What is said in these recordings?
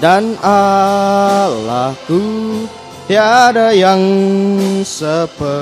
dan Allahku, tiada yang sepertimu.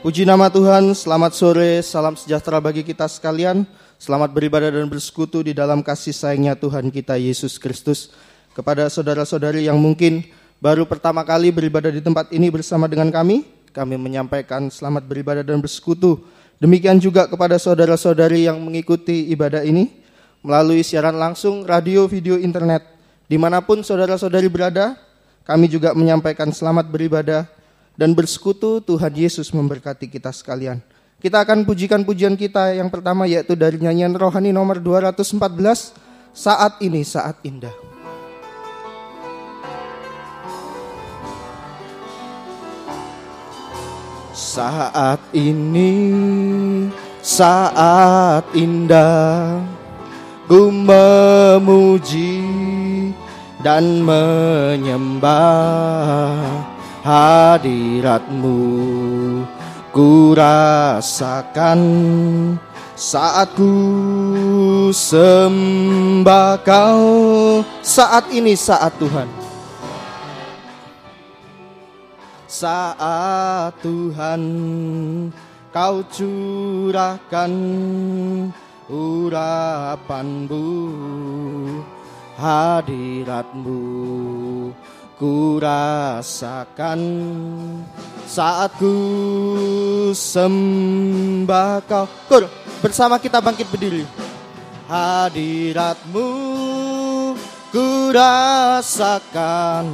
Puji nama Tuhan, selamat sore, salam sejahtera bagi kita sekalian. Selamat beribadah dan bersekutu di dalam kasih sayangnya Tuhan kita Yesus Kristus. Kepada saudara-saudari yang mungkin baru pertama kali beribadah di tempat ini bersama dengan kami menyampaikan selamat beribadah dan bersekutu. Demikian juga kepada saudara-saudari yang mengikuti ibadah ini melalui siaran langsung, radio, video, internet. Dimanapun saudara-saudari berada, kami juga menyampaikan selamat beribadah dan bersekutu. Tuhan Yesus memberkati kita sekalian. Kita akan pujikan pujian kita yang pertama, yaitu dari nyanyian rohani nomor 214, Saat Ini Saat Indah. Saat ini saat indah, ku memuji dan menyembah hadirat-Mu. Ku rasakan saat ku sembah Kau. Saat ini saat Tuhan. Saat Tuhan Kau curahkan urapan-Mu, hadirat-Mu. Ku rasakan saat ku sembah Kau. Bersama kita bangkit berdiri. Hadirat-Mu ku rasakan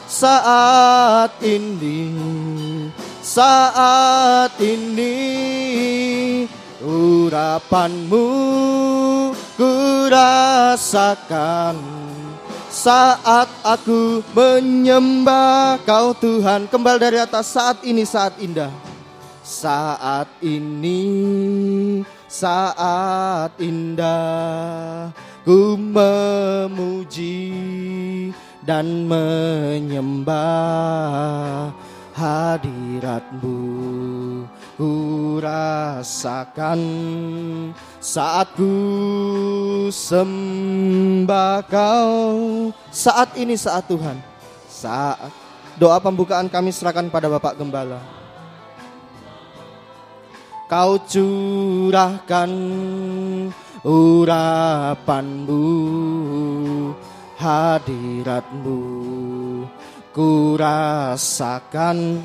saat ini, saat ini. Urapan-Mu ku rasakan saat aku menyembah Kau Tuhan. Kembali dari atas, saat ini saat indah. Saat ini saat indah, ku memuji dan menyembah hadirat-Mu. Ku rasakan saat ku sembah Kau. Saat ini saat Tuhan. Saat doa pembukaan kami serahkan pada Bapak Gembala. Kau curahkan urapan-Mu, hadirat-Mu. Ku rasakan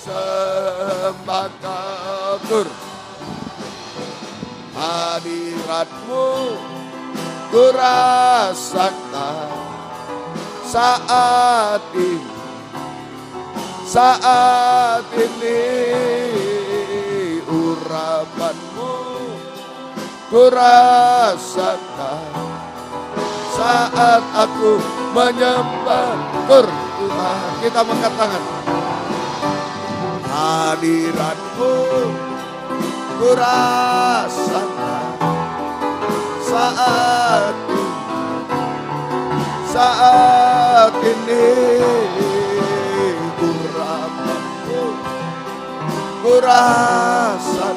sembah Kau, hadirat-Mu. Ku rasakan saat ini, saat ini. Urapan-Mu ku rasakan saat aku menyembah Tuhan. Kita mengangkat tangan. Hadirat-Mu ku rasakan saat ini. Urapan-Mu ku rasakan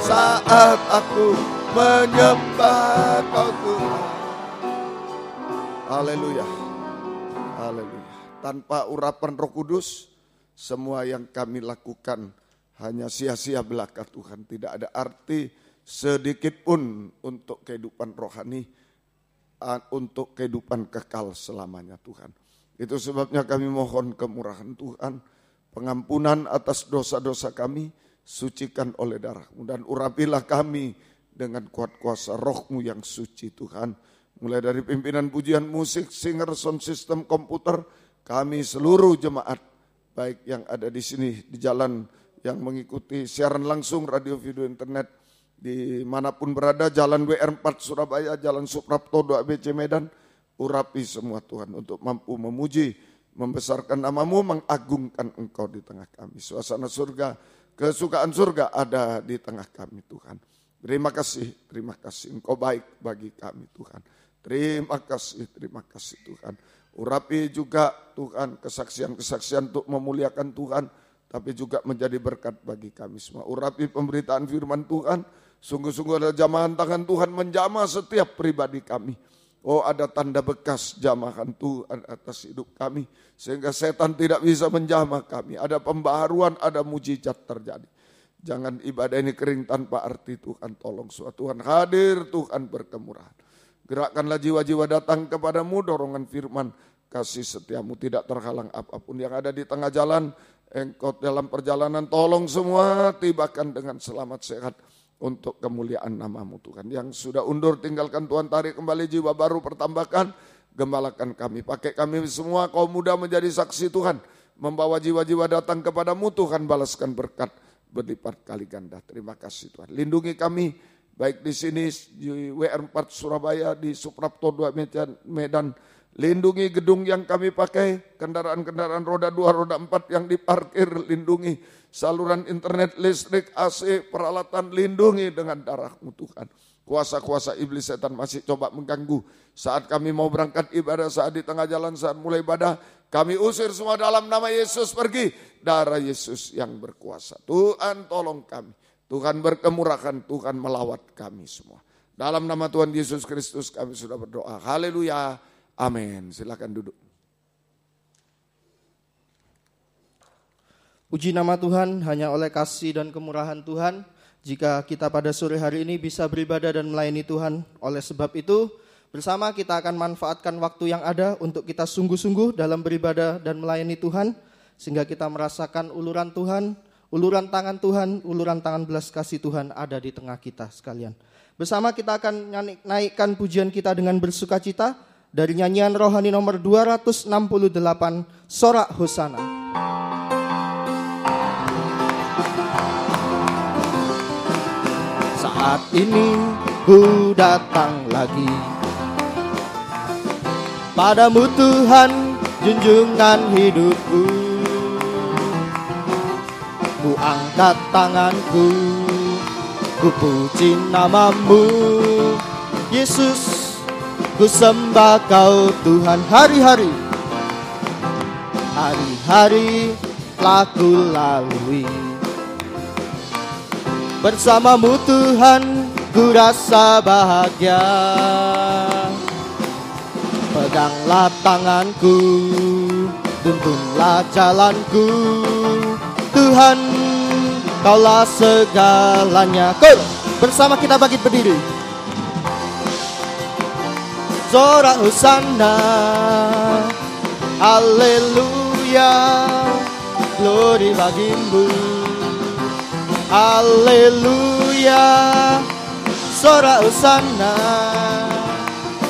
saat aku menyembah Kau Tuhan. Haleluya, haleluya. Tanpa urapan Roh Kudus, semua yang kami lakukan hanya sia-sia belaka Tuhan. Tidak ada arti sedikit pun untuk kehidupan rohani, untuk kehidupan kekal selamanya Tuhan. Itu sebabnya kami mohon kemurahan Tuhan, pengampunan atas dosa-dosa kami, sucikan oleh darah-Mu. Dan urapilah kami dengan kuat kuasa Roh-Mu yang suci Tuhan. Mulai dari pimpinan pujian musik, singer, sound system, komputer, kami seluruh jemaat, baik yang ada di sini, di jalan yang mengikuti siaran langsung, radio, video, internet, dimanapun berada, jalan WR4 Surabaya, jalan Suprapto 2 ABC Medan, urapi semua Tuhan untuk mampu memuji, membesarkan nama-Mu, mengagungkan Engkau di tengah kami. Suasana surga, kesukaan surga ada di tengah kami Tuhan. Terima kasih Engkau baik bagi kami Tuhan. Terima kasih Tuhan. Urapi juga Tuhan kesaksian-kesaksian untuk memuliakan Tuhan, tapi juga menjadi berkat bagi kami semua. Urapi pemberitaan firman Tuhan, Sungguh-sungguh ada jamahan tangan Tuhan menjamah setiap pribadi kami. Oh, ada tanda bekas jamahan Tuhan atas hidup kami. Sehingga setan tidak bisa menjamah kami. Ada pembaharuan, ada mujizat terjadi. Jangan ibadah ini kering tanpa arti. Tuhan tolong suatu Tuhan hadir, Tuhan berkemurahan. Gerakkanlah jiwa-jiwa datang kepadamu, dorongan firman. Kasih setiamu tidak terhalang apapun yang ada di tengah jalan. Engkau dalam perjalanan tolong semua, tibakan dengan selamat sehat. Untuk kemuliaan namamu Tuhan. Yang sudah undur tinggalkan Tuhan, tarik kembali jiwa baru, pertambahkan, gembalakan kami. Pakai kami semua kaum muda menjadi saksi Tuhan. Membawa jiwa-jiwa datang kepadamu Tuhan, balaskan berkat berlipat kali ganda. Terima kasih Tuhan. Lindungi kami baik di sini di WR4 Surabaya, di Suprapto 2 Medan. Lindungi gedung yang kami pakai, kendaraan-kendaraan roda 2, roda 4 yang diparkir, lindungi saluran internet, listrik, AC, peralatan, lindungi dengan darah-Mu Tuhan. Kuasa-kuasa iblis setan masih coba mengganggu. Saat kami mau berangkat ibadah, saat di tengah jalan, saat mulai ibadah, kami usir semua dalam nama Yesus, pergi. Darah Yesus yang berkuasa. Tuhan tolong kami. Tuhan berkemurahan, Tuhan melawat kami semua. Dalam nama Tuhan Yesus Kristus kami sudah berdoa. Haleluya. Amin. Silakan duduk. Puji nama Tuhan, hanya oleh kasih dan kemurahan Tuhan jika kita pada sore hari ini bisa beribadah dan melayani Tuhan. Oleh sebab itu, bersama kita akan manfaatkan waktu yang ada untuk kita sungguh-sungguh dalam beribadah dan melayani Tuhan, sehingga kita merasakan uluran Tuhan, uluran tangan Tuhan, uluran tangan belas kasih Tuhan ada di tengah kita sekalian. Bersama kita akan naikkan pujian kita dengan bersukacita dari nyanyian rohani nomor 268, Sorak Hosana. Saat ini ku datang lagi padamu Tuhan, junjungan hidupku. Ku angkat tanganku, ku puji namamu Yesus. Ku sembah kau Tuhan, hari-hari telah ku lalui. Bersamamu Tuhan, ku rasa bahagia. Peganglah tanganku, tuntunlah jalanku. Tuhan, kaulah segalanya. Bersama kita bangkit berdiri. Sorak Hosana, haleluya, glory bagimu, haleluya. Sorak Hosana,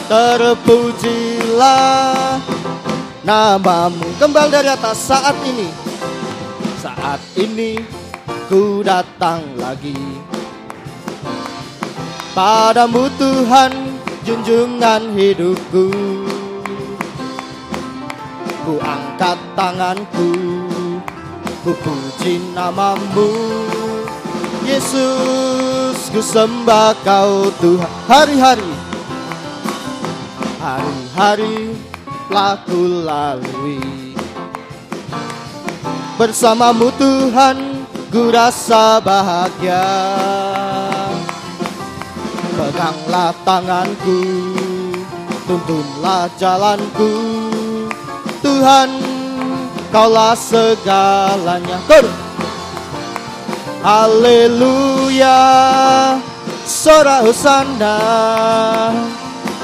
terpujilah namamu. Kembali dari atas. Saat ini ku datang lagi padamu Tuhan, junjungan hidupku. Ku angkat tanganku, ku puji namamu Yesus. Ku sembah kau Tuhan, hari-hari telah ku lalui. Bersamamu Tuhan, ku rasa bahagia. Peganglah tanganku, tuntunlah jalanku. Tuhan, kaulah segalanya. Haleluya, Sorak Hosana,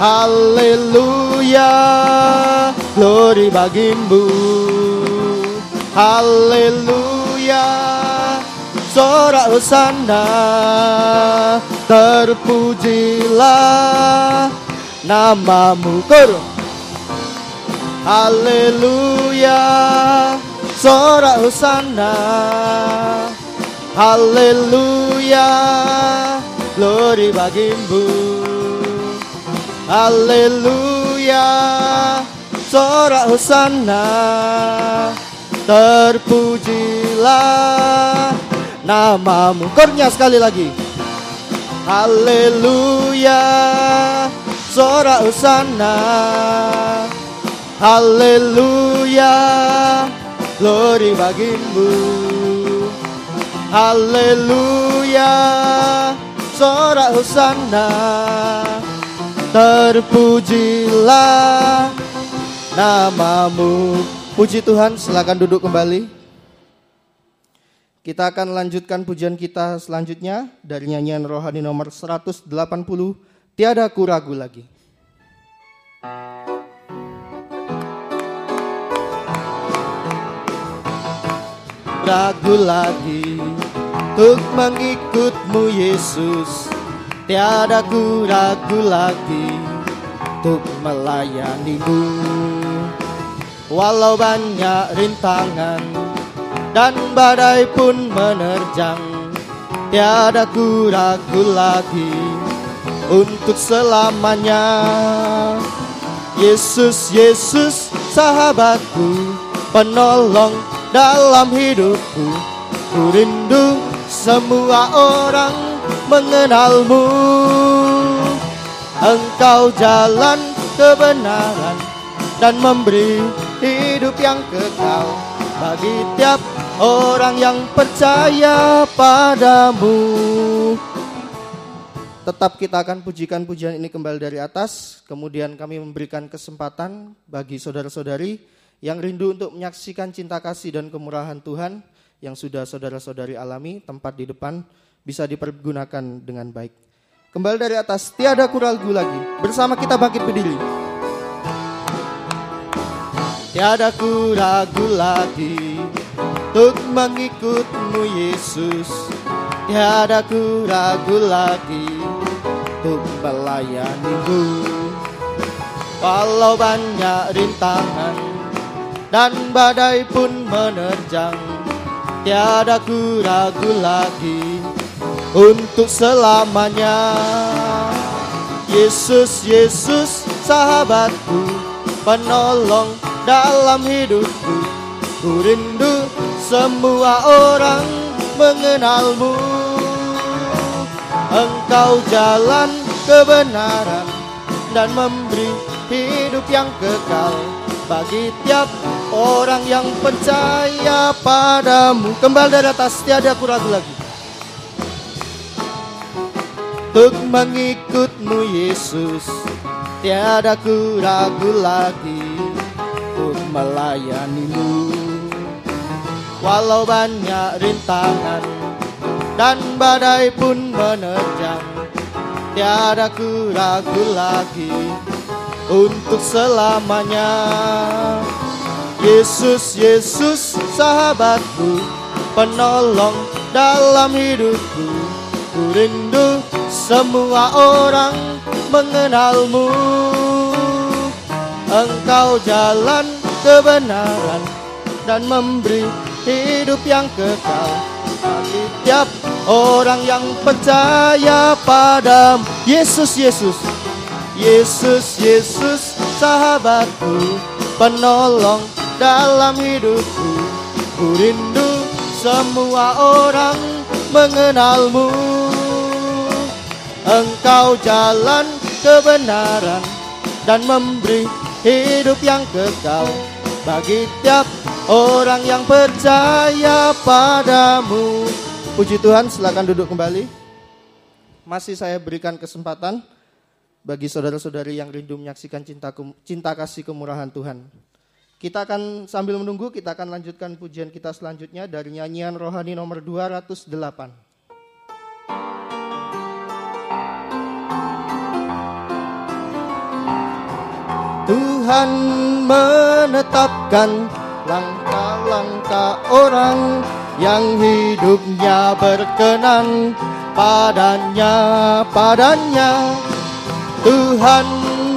haleluya, glory bagimu. Haleluya, Sorak Hosana, terpujilah namamu. Haleluya, Sorak Hosana, haleluya, glory bagimu. Haleluya, Sorak Hosana, terpujilah namamu. Kornya sekali lagi. Haleluya, Sorak Hosana, haleluya, glory bagimu. Haleluya, sorak hosana, terpujilah namamu. Puji Tuhan, silakan duduk kembali. Kita akan lanjutkan pujian kita selanjutnya dari nyanyian rohani nomor 180, Tiada Ku Ragu Lagi. Ragu lagi untuk mengikut-Mu Yesus, tiada ku ragu lagi untuk melayani-Mu. Walau banyak rintangan dan badai pun menerjang, tiada ku ragu lagi untuk selamanya. Yesus, Yesus, sahabatku, penolong dalam hidupku. Ku rindu semua orang mengenal-Mu. Engkau jalan kebenaran dan memberi hidup yang kekal bagi tiap orang yang percaya padamu. Tetap kita akan pujikan pujian ini kembali dari atas. Kemudian kami memberikan kesempatan bagi saudara-saudari yang rindu untuk menyaksikan cinta kasih dan kemurahan Tuhan yang sudah saudara-saudari alami, tempat di depan bisa dipergunakan dengan baik. Kembali dari atas, tiada ku ragu lagi. Bersama kita bangkit berdiri. Tiada ku ragu lagi untuk mengikut-Mu Yesus, tiada ku ragu lagi untuk melayani-Mu. Walau banyak rintangan dan badai pun menerjang, tiada ku ragu lagi untuk selamanya. Yesus, Yesus, sahabatku, penolong dalam hidupku. Ku rindu semua orang mengenal-Mu. Engkau jalan kebenaran dan memberi hidup yang kekal bagi tiap orang yang percaya padamu. Kembali dari atas, tiada ku ragu lagi untuk mengikut-Mu Yesus, tiada ku ragu lagi untuk melayani-Mu. Walau banyak rintangan dan badai pun menerjang, tiada ku ragu lagi untuk selamanya. Yesus, Yesus, sahabatku, penolong dalam hidupku. Ku rindu semua orang mengenal-Mu. Engkau jalan kebenaran dan memberi hidup yang kekal bagi tiap orang yang percaya padamu. Yesus, Yesus, Yesus, Yesus, sahabatku, penolong dalam hidupku. Ku rindu semua orang mengenal-Mu. Engkau jalan kebenaran dan memberi hidup yang kekal bagi tiap orang yang percaya padamu. Puji Tuhan, silakan duduk kembali. Masih saya berikan kesempatan bagi saudara-saudari yang rindu menyaksikan cinta kasih kemurahan Tuhan. Kita akan sambil menunggu, kita akan lanjutkan pujian kita selanjutnya dari nyanyian rohani nomor 208. Tuhan menetapkan langkah-langkah orang yang hidupnya berkenan padanya. Tuhan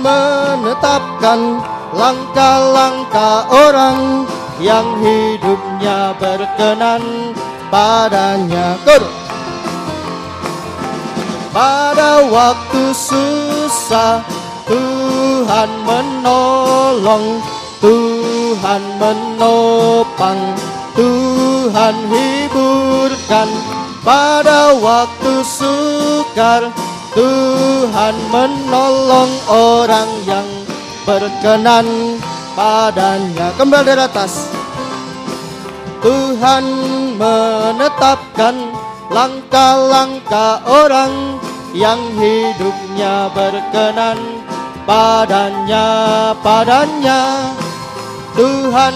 menetapkan langkah-langkah orang yang hidupnya berkenan padanya. Pada waktu susah Tuhan menolong, Tuhan menopang, Tuhan hiburkan. Pada waktu sukar Tuhan menolong orang yang berkenan padanya. Kembali dari atas. Tuhan menetapkan langkah-langkah orang yang hidupnya berkenan padanya. Tuhan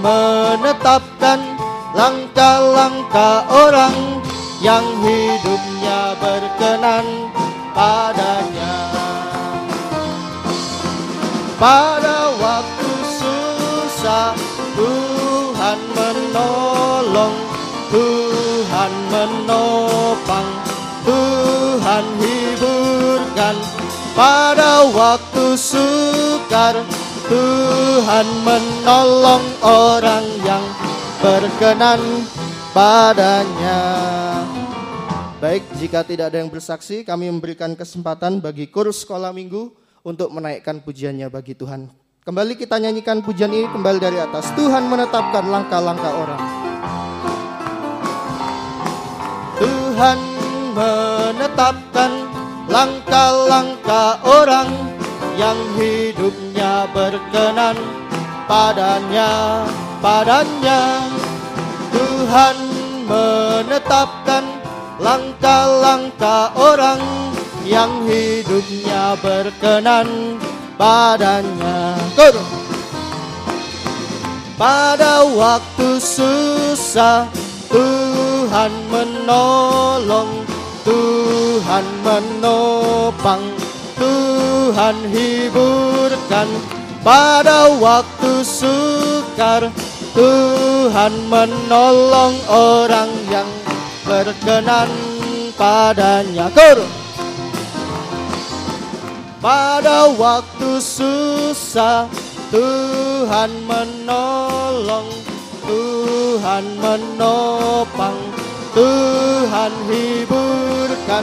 menetapkan langkah-langkah orang yang hidupnya berkenan padanya. Pada waktu susah Tuhan menolong, Tuhan menopang, Tuhan hiburkan. Pada waktu sukar Tuhan menolong orang yang berkenan padanya. Baik, jika tidak ada yang bersaksi, kami memberikan kesempatan bagi kurus sekolah minggu untuk menaikkan pujiannya bagi Tuhan. Kembali kita nyanyikan pujian ini kembali dari atas. Tuhan menetapkan langkah-langkah orang. Tuhan menetapkan langkah-langkah orang yang hidupnya berkenan padanya. Tuhan menetapkan langkah-langkah orang yang hidupnya berkenan padanya. Pada waktu susah Tuhan menolong, Tuhan menopang, Tuhan hiburkan. Pada waktu sukar Tuhan menolong orang yang berkenan padanya. Pada waktu susah Tuhan menolong, Tuhan menopang, Tuhan hiburkan.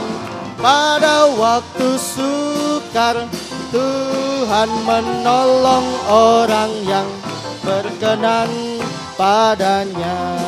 Pada waktu sukar Tuhan menolong orang yang berkenan padanya.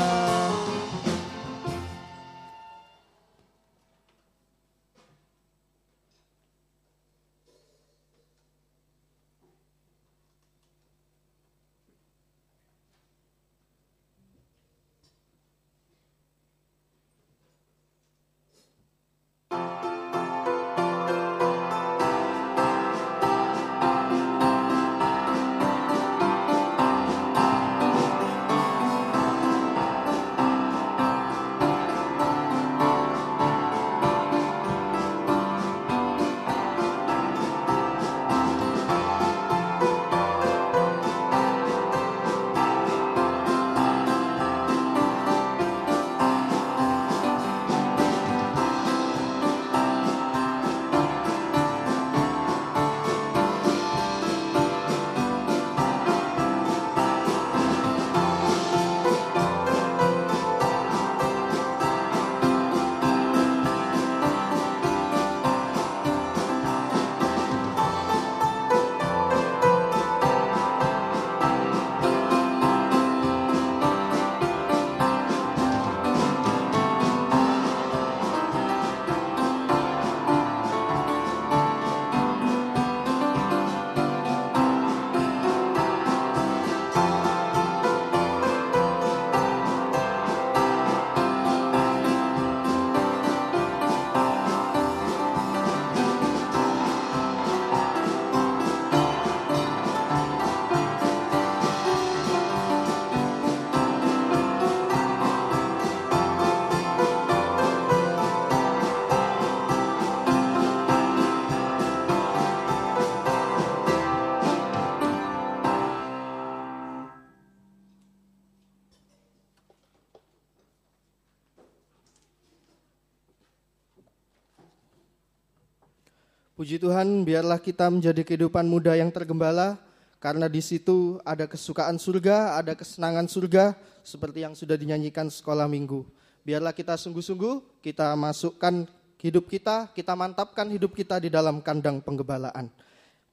Puji Tuhan, biarlah kita menjadi kehidupan muda yang tergembala, karena di situ ada kesukaan surga, ada kesenangan surga, seperti yang sudah dinyanyikan sekolah minggu. Biarlah kita sungguh-sungguh, kita masukkan hidup kita mantapkan hidup kita di dalam kandang penggembalaan.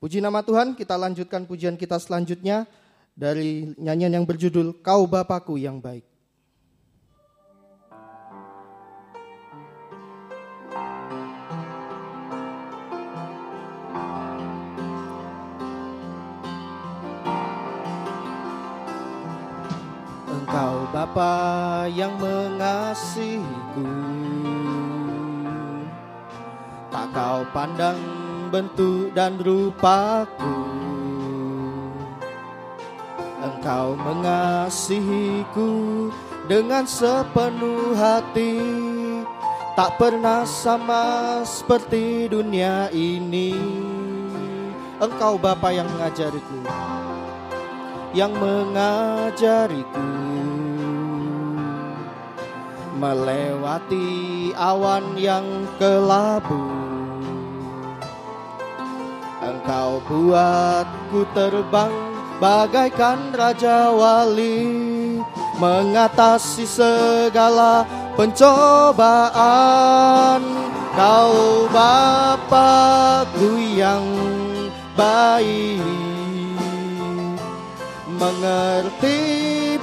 Puji nama Tuhan, kita lanjutkan pujian kita selanjutnya dari nyanyian yang berjudul Kau Bapakku yang Baik. Engkau Bapa yang mengasihiku, tak Engkau pandang bentuk dan rupaku, Engkau mengasihiku dengan sepenuh hati. Tak pernah sama seperti dunia ini. Engkau Bapa yang mengajariku, yang mengajariku melewati awan yang kelabu. Engkau buatku terbang bagaikan Raja Wali, mengatasi segala pencobaan. Kau Bapa-Ku yang baik, mengerti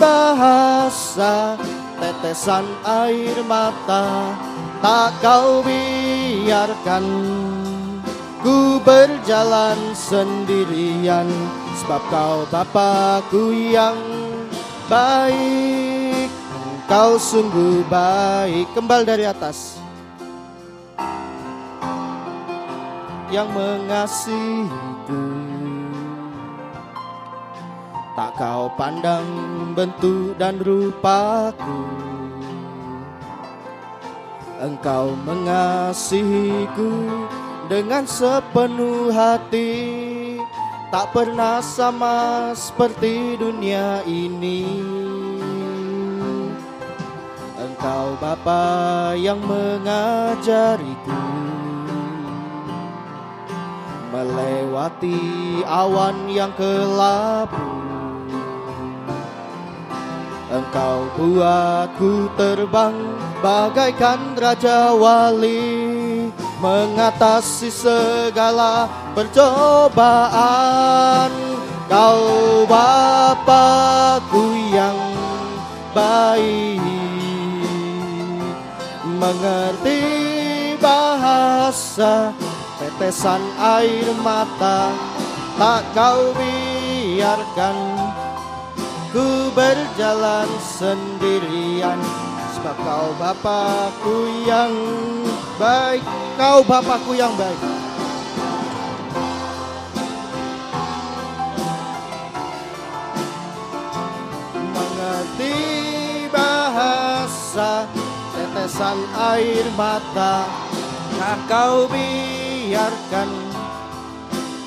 bahasa tetesan air mata. Tak Kau biarkan ku berjalan sendirian, sebab Kau Bapa-Ku yang baik. Engkau sungguh baik. Kembali dari atas. Yang mengasihiku, tak Kau pandang bentuk dan rupaku. Engkau mengasihiku dengan sepenuh hati. Tak pernah sama seperti dunia ini. Engkau Bapa yang mengajariku melewati awan yang kelabu. Engkau buatku terbang bagaikan Raja Wali, mengatasi segala percobaan. Kau Bapa-Ku yang baik, mengerti bahasa tetesan air mata. Tak Kau biarkan ku berjalan sendirian, sebab Kau Bapa-Ku yang baik. Kau Bapa-Ku yang baik. Mengerti bahasa tetesan air mata. Tak Kau biarkan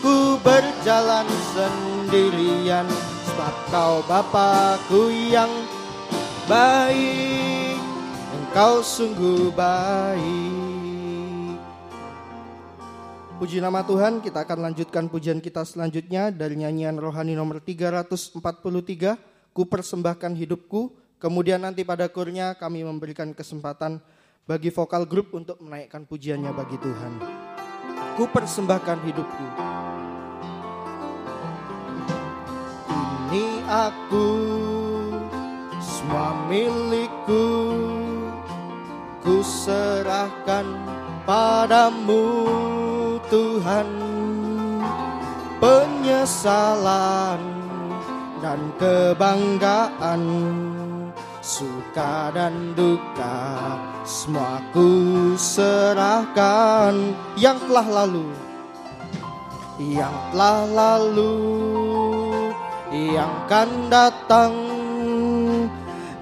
ku berjalan sendirian, sebab Kau Bapa-Ku yang baik. Engkau sungguh baik. Puji nama Tuhan. Kita akan lanjutkan pujian kita selanjutnya dari nyanyian rohani nomor 343, Ku persembahkan hidupku. Kemudian nanti pada kurnya kami memberikan kesempatan bagi vokal grup untuk menaikkan pujiannya bagi Tuhan. Ku persembahkan hidupku. Ini aku, semua milikku, ku serahkan padamu Tuhan. Penyesalan dan kebanggaan, suka dan duka, semua ku serahkan. Yang telah lalu, yang telah lalu, yang akan datang,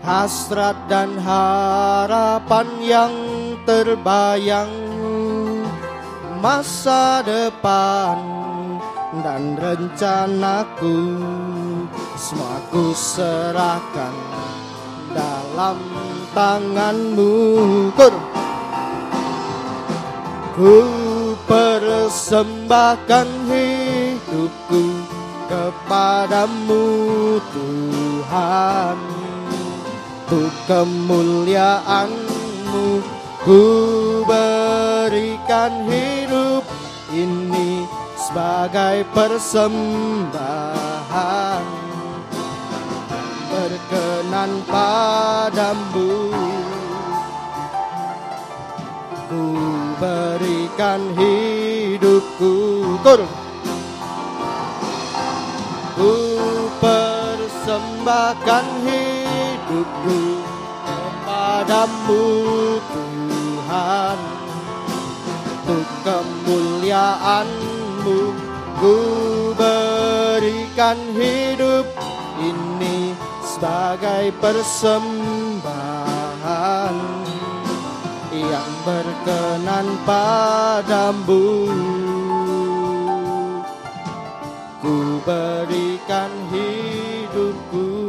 hasrat dan harapan yang terbayang, masa depan dan rencanaku, semua ku serahkan dalam tangan-Mu. Ku persembahkan hidupku kepadamu Tuhan, untuk kemuliaan-Mu. Ku berikan hidup ini sebagai persembahan, berkenan padamu. Ku berikan hidupku, ku persembahkan hidupku kepadamu Tuhan, untuk kemuliaan-Mu. Ku berikan hidup ini sebagai persembahan yang berkenan padamu. Ku berikan hidupku.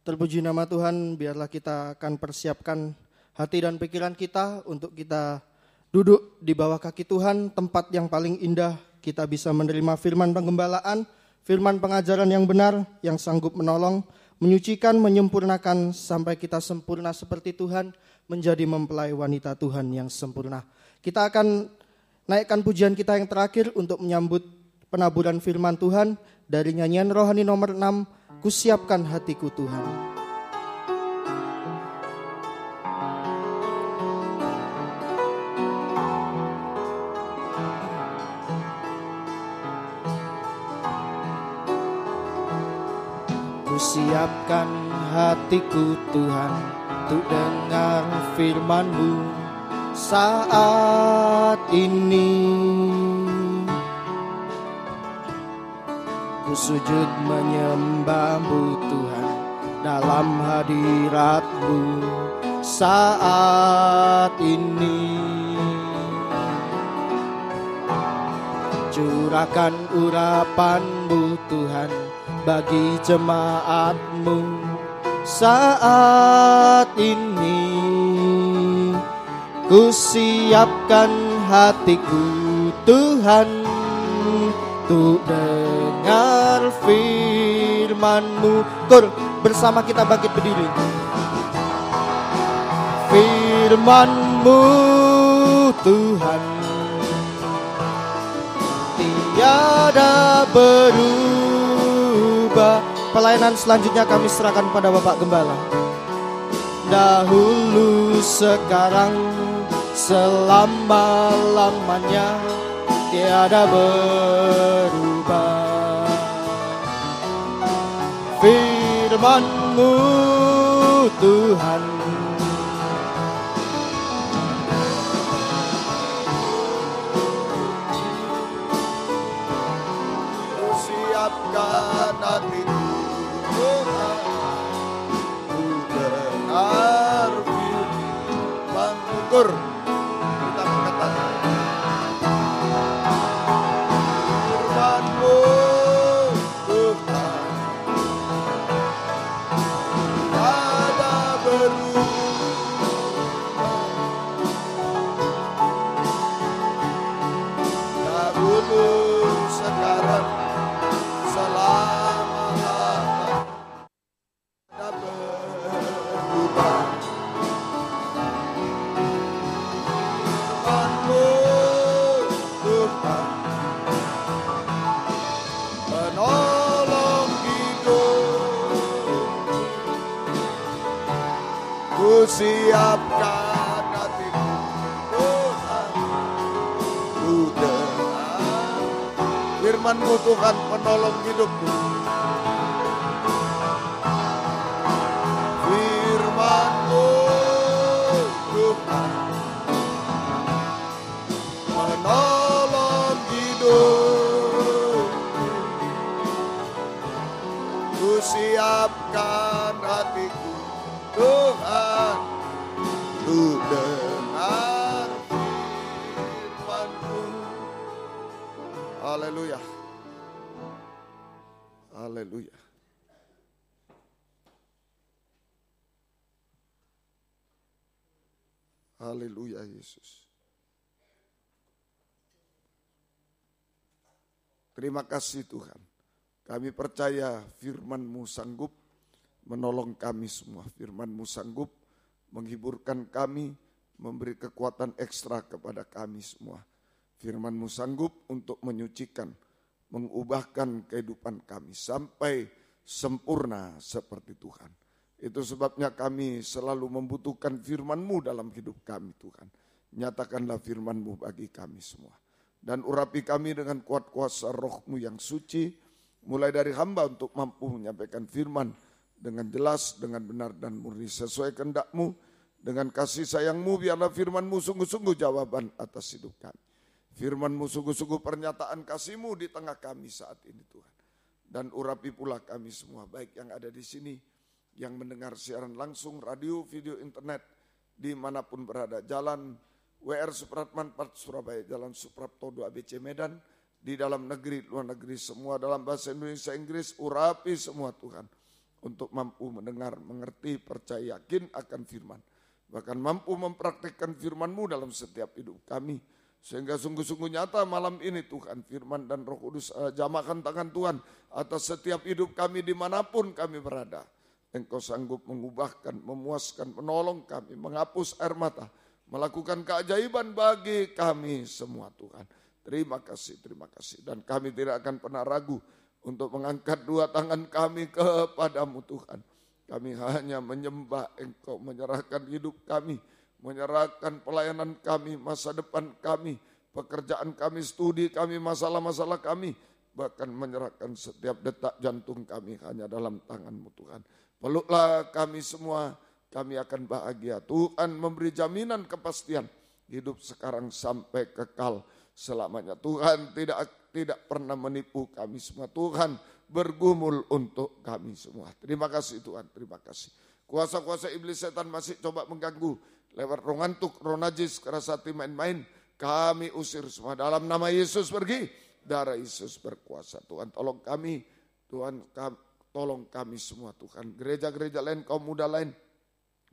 Terpuji nama Tuhan, biarlah kita akan persiapkan hati dan pikiran kita untuk kita duduk di bawah kaki Tuhan, tempat yang paling indah kita bisa menerima firman penggembalaan, firman pengajaran yang benar, yang sanggup menolong, menyucikan, menyempurnakan sampai kita sempurna seperti Tuhan, menjadi mempelai wanita Tuhan yang sempurna. Kita akan naikkan pujian kita yang terakhir untuk menyambut penaburan firman Tuhan dari nyanyian rohani nomor 6, Kusiapkan hatiku Tuhan. Kusiapkan hatiku Tuhan untuk dengar firman-Mu saat ini. Ku sujud menyembah-Mu Tuhan dalam hadirat-Mu saat ini. Curahkan urapan-Mu Tuhan bagi jemaat-Mu saat ini. Ku siapkan hatiku Tuhan untuk dengar firman-Mu. Kur, bersama kita bangkit berdiri. Firman-Mu Tuhan tiada berubah. Pelayanan selanjutnya kami serahkan pada Bapak Gembala. Dahulu, sekarang, selama-lamanya tiada berubah. Firman-Mu Tuhan siapkan hatiku Tuhan, ku dengar firman-Mu. Kita mengatakan firman-Mu Tuhan ada berubah. Dahulu, sekarang, selama-lamanya ada berubah. Firman-Mu Tuhan menolong hidup. Ku siapkan hatiku Tuhan, ku dengar firman-Mu Tuhan menolong hidupku. Firman-Mu Tuhan menolong hidup. Ku siapkan hatiku Tuhan, ku dengar firman-Mu. Haleluya. Haleluya. Haleluya Yesus. Terima kasih Tuhan. Kami percaya firman-Mu sanggup menolong kami semua. Firman-Mu sanggup menghiburkan kami, memberi kekuatan ekstra kepada kami semua. Firman-Mu sanggup untuk menyucikan, mengubahkan kehidupan kami sampai sempurna seperti Tuhan. Itu sebabnya kami selalu membutuhkan firman-Mu dalam hidup kami Tuhan. Nyatakanlah firman-Mu bagi kami semua. Dan urapi kami dengan kuat kuasa Roh-Mu yang suci, mulai dari hamba untuk mampu menyampaikan firman dengan jelas, dengan benar dan murni sesuai kehendak-Mu. Dengan kasih sayang-Mu biarlah firman-Mu sungguh-sungguh jawaban atas hidup kami. Firman-Mu sungguh-sungguh pernyataan kasih-Mu di tengah kami saat ini Tuhan. Dan urapi pula kami semua, baik yang ada di sini, yang mendengar siaran langsung, radio, video, internet, dimanapun berada. Jalan WR Supratman 4 Surabaya, Jalan Suprapto 2 ABC Medan, di dalam negeri, luar negeri, semua dalam bahasa Indonesia, Inggris, urapi semua Tuhan. Untuk mampu mendengar, mengerti, percaya, yakin akan firman. Bahkan mampu mempraktikkan firman-Mu dalam setiap hidup kami. Sehingga sungguh-sungguh nyata malam ini Tuhan, firman dan Roh Kudus jamakan tangan Tuhan atas setiap hidup kami dimanapun kami berada. Engkau sanggup mengubahkan, memuaskan, menolong kami, menghapus air mata, melakukan keajaiban bagi kami semua Tuhan. Terima kasih, terima kasih. Dan kami tidak akan pernah ragu untuk mengangkat dua tangan kami kepadamu Tuhan. Kami hanya menyembah Engkau, menyerahkan hidup kami, menyerahkan pelayanan kami, masa depan kami, pekerjaan kami, studi kami, masalah-masalah kami, bahkan menyerahkan setiap detak jantung kami hanya dalam tangan-Mu Tuhan. Peluklah kami semua, kami akan bahagia. Tuhan memberi jaminan kepastian hidup sekarang sampai kekal selamanya. Tuhan tidak pernah menipu kami semua. Tuhan bergumul untuk kami semua. Terima kasih Tuhan, terima kasih. Kuasa-kuasa iblis setan masih coba mengganggu lewat roh ngantuk, roh najis, keras hati, main-main. Kami usir semua dalam nama Yesus, pergi. Darah Yesus berkuasa Tuhan. Tolong kami, Tuhan, tolong kami semua Tuhan. Gereja-gereja lain, kaum muda lain,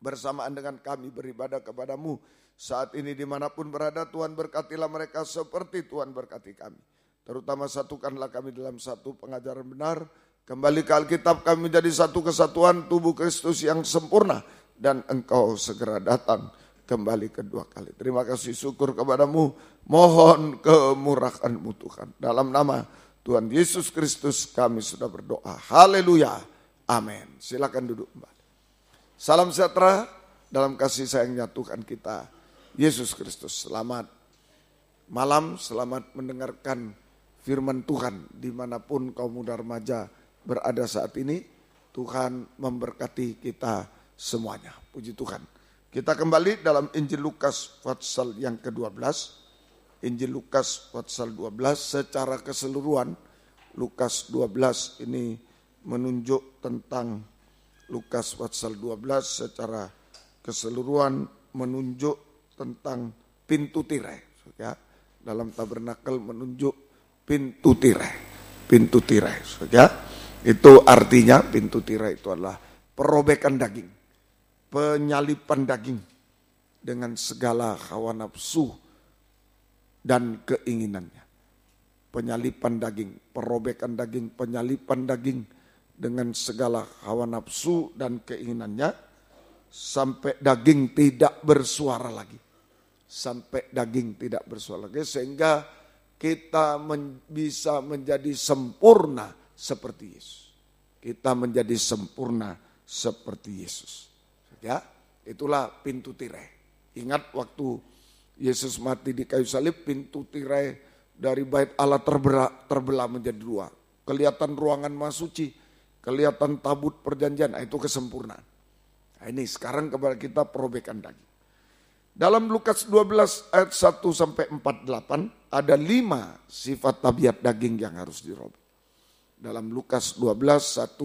bersamaan dengan kami beribadah kepadamu. Saat ini dimanapun berada, Tuhan berkatilah mereka seperti Tuhan berkati kami. Terutama satukanlah kami dalam satu pengajaran benar. Kembali ke Alkitab, kami menjadi satu kesatuan tubuh Kristus yang sempurna. Dan Engkau segera datang kembali kedua kali. Terima kasih, syukur kepadamu. Mohon kemurahan-Mu Tuhan. Dalam nama Tuhan Yesus Kristus kami sudah berdoa. Haleluya. Amin. Silakan duduk kembali. Salam sejahtera dalam kasih sayangnya Tuhan kita Yesus Kristus. Selamat malam, selamat mendengarkan firman Tuhan dimanapun kaum muda remaja berada saat ini. Tuhan memberkati kita semuanya. Puji Tuhan. Kita kembali dalam Injil Lukas pasal yang ke-12. Injil Lukas pasal 12 secara keseluruhan. Lukas 12 ini menunjuk tentang Lukas pasal 12 secara keseluruhan menunjuk tentang pintu tirai. Ya, dalam tabernakel menunjuk pintu tirai. Pintu tirai. Ya, itu artinya pintu tirai itu adalah perobekan daging, penyalipan daging dengan segala hawa nafsu dan keinginannya. Penyalipan daging, perobekan daging, penyalipan daging dengan segala hawa nafsu dan keinginannya sampai daging tidak bersuara lagi. Sampai daging tidak bersuara lagi sehingga kita bisa menjadi sempurna seperti Yesus. Kita menjadi sempurna seperti Yesus. Ya, itulah pintu tirai. Ingat waktu Yesus mati di kayu salib, pintu tirai dari bait Allah terbelah menjadi dua. Kelihatan ruangan Maha Suci, kelihatan tabut perjanjian, itu kesempurnaan. Nah, ini sekarang kepada kita perobekan daging. Dalam Lukas 12 ayat 1 sampai 48 ada 5 sifat tabiat daging yang harus dirobek. Dalam Lukas 12 1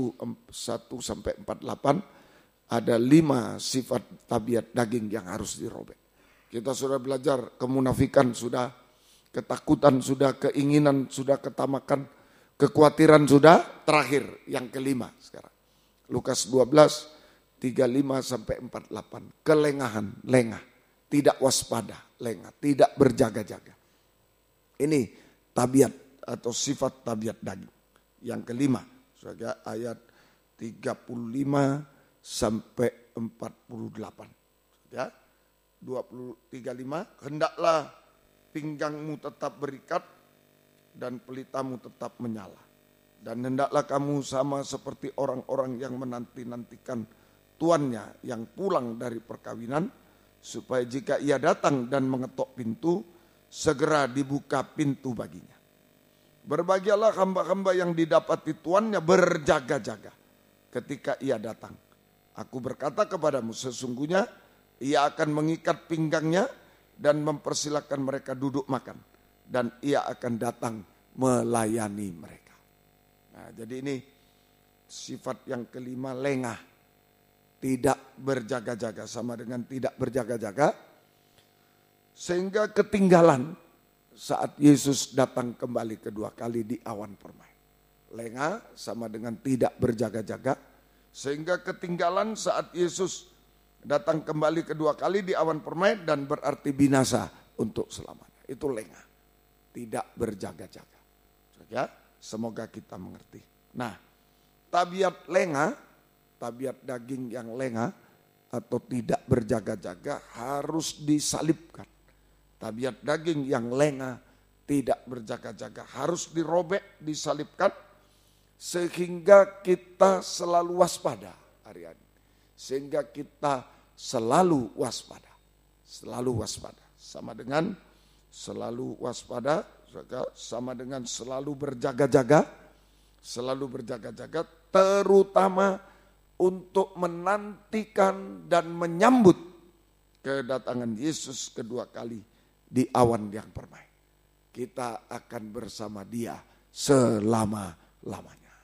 sampai 48 ada 5 sifat tabiat daging yang harus dirobek. Kita sudah belajar kemunafikan sudah, ketakutan sudah, keinginan sudah, ketamakan, kekhawatiran sudah, terakhir yang kelima sekarang. Lukas 12 35 sampai 48. Kelengahan, lengah, tidak waspada, lengah, tidak berjaga-jaga. Ini tabiat atau sifat tabiat daging. Yang kelima, ayat 35 sampai 48. Ya. 35, hendaklah pinggangmu tetap berikat dan pelitamu tetap menyala. Dan hendaklah kamu sama seperti orang-orang yang menanti-nantikan tuannya yang pulang dari perkawinan, supaya jika ia datang dan mengetok pintu, segera dibuka pintu baginya. Berbahagialah hamba-hamba yang didapati tuannya berjaga-jaga ketika ia datang. Aku berkata kepadamu, sesungguhnya ia akan mengikat pinggangnya dan mempersilahkan mereka duduk makan. Dan ia akan datang melayani mereka. Nah, jadi ini sifat yang kelima, lengah. Tidak berjaga-jaga, sama dengan tidak berjaga-jaga. Sehingga ketinggalan saat Yesus datang kembali kedua kali di awan permai. Lengah sama dengan tidak berjaga-jaga. Sehingga ketinggalan saat Yesus datang kembali kedua kali di awan permai dan berarti binasa untuk selamanya. Itu lengah, tidak berjaga-jaga. Ya, semoga kita mengerti. Nah, tabiat lengah, tabiat daging yang lengah atau tidak berjaga-jaga harus disalibkan. Tabiat daging yang lengah, tidak berjaga-jaga harus dirobek, disalibkan sehingga kita selalu waspada hari ini. Sehingga kita selalu waspada. Selalu waspada. Sama dengan selalu waspada, sama dengan selalu berjaga-jaga. Selalu berjaga-jaga terutama untuk menantikan dan menyambut kedatangan Yesus kedua kali di awan yang permai. Kita akan bersama Dia selama-lamanya.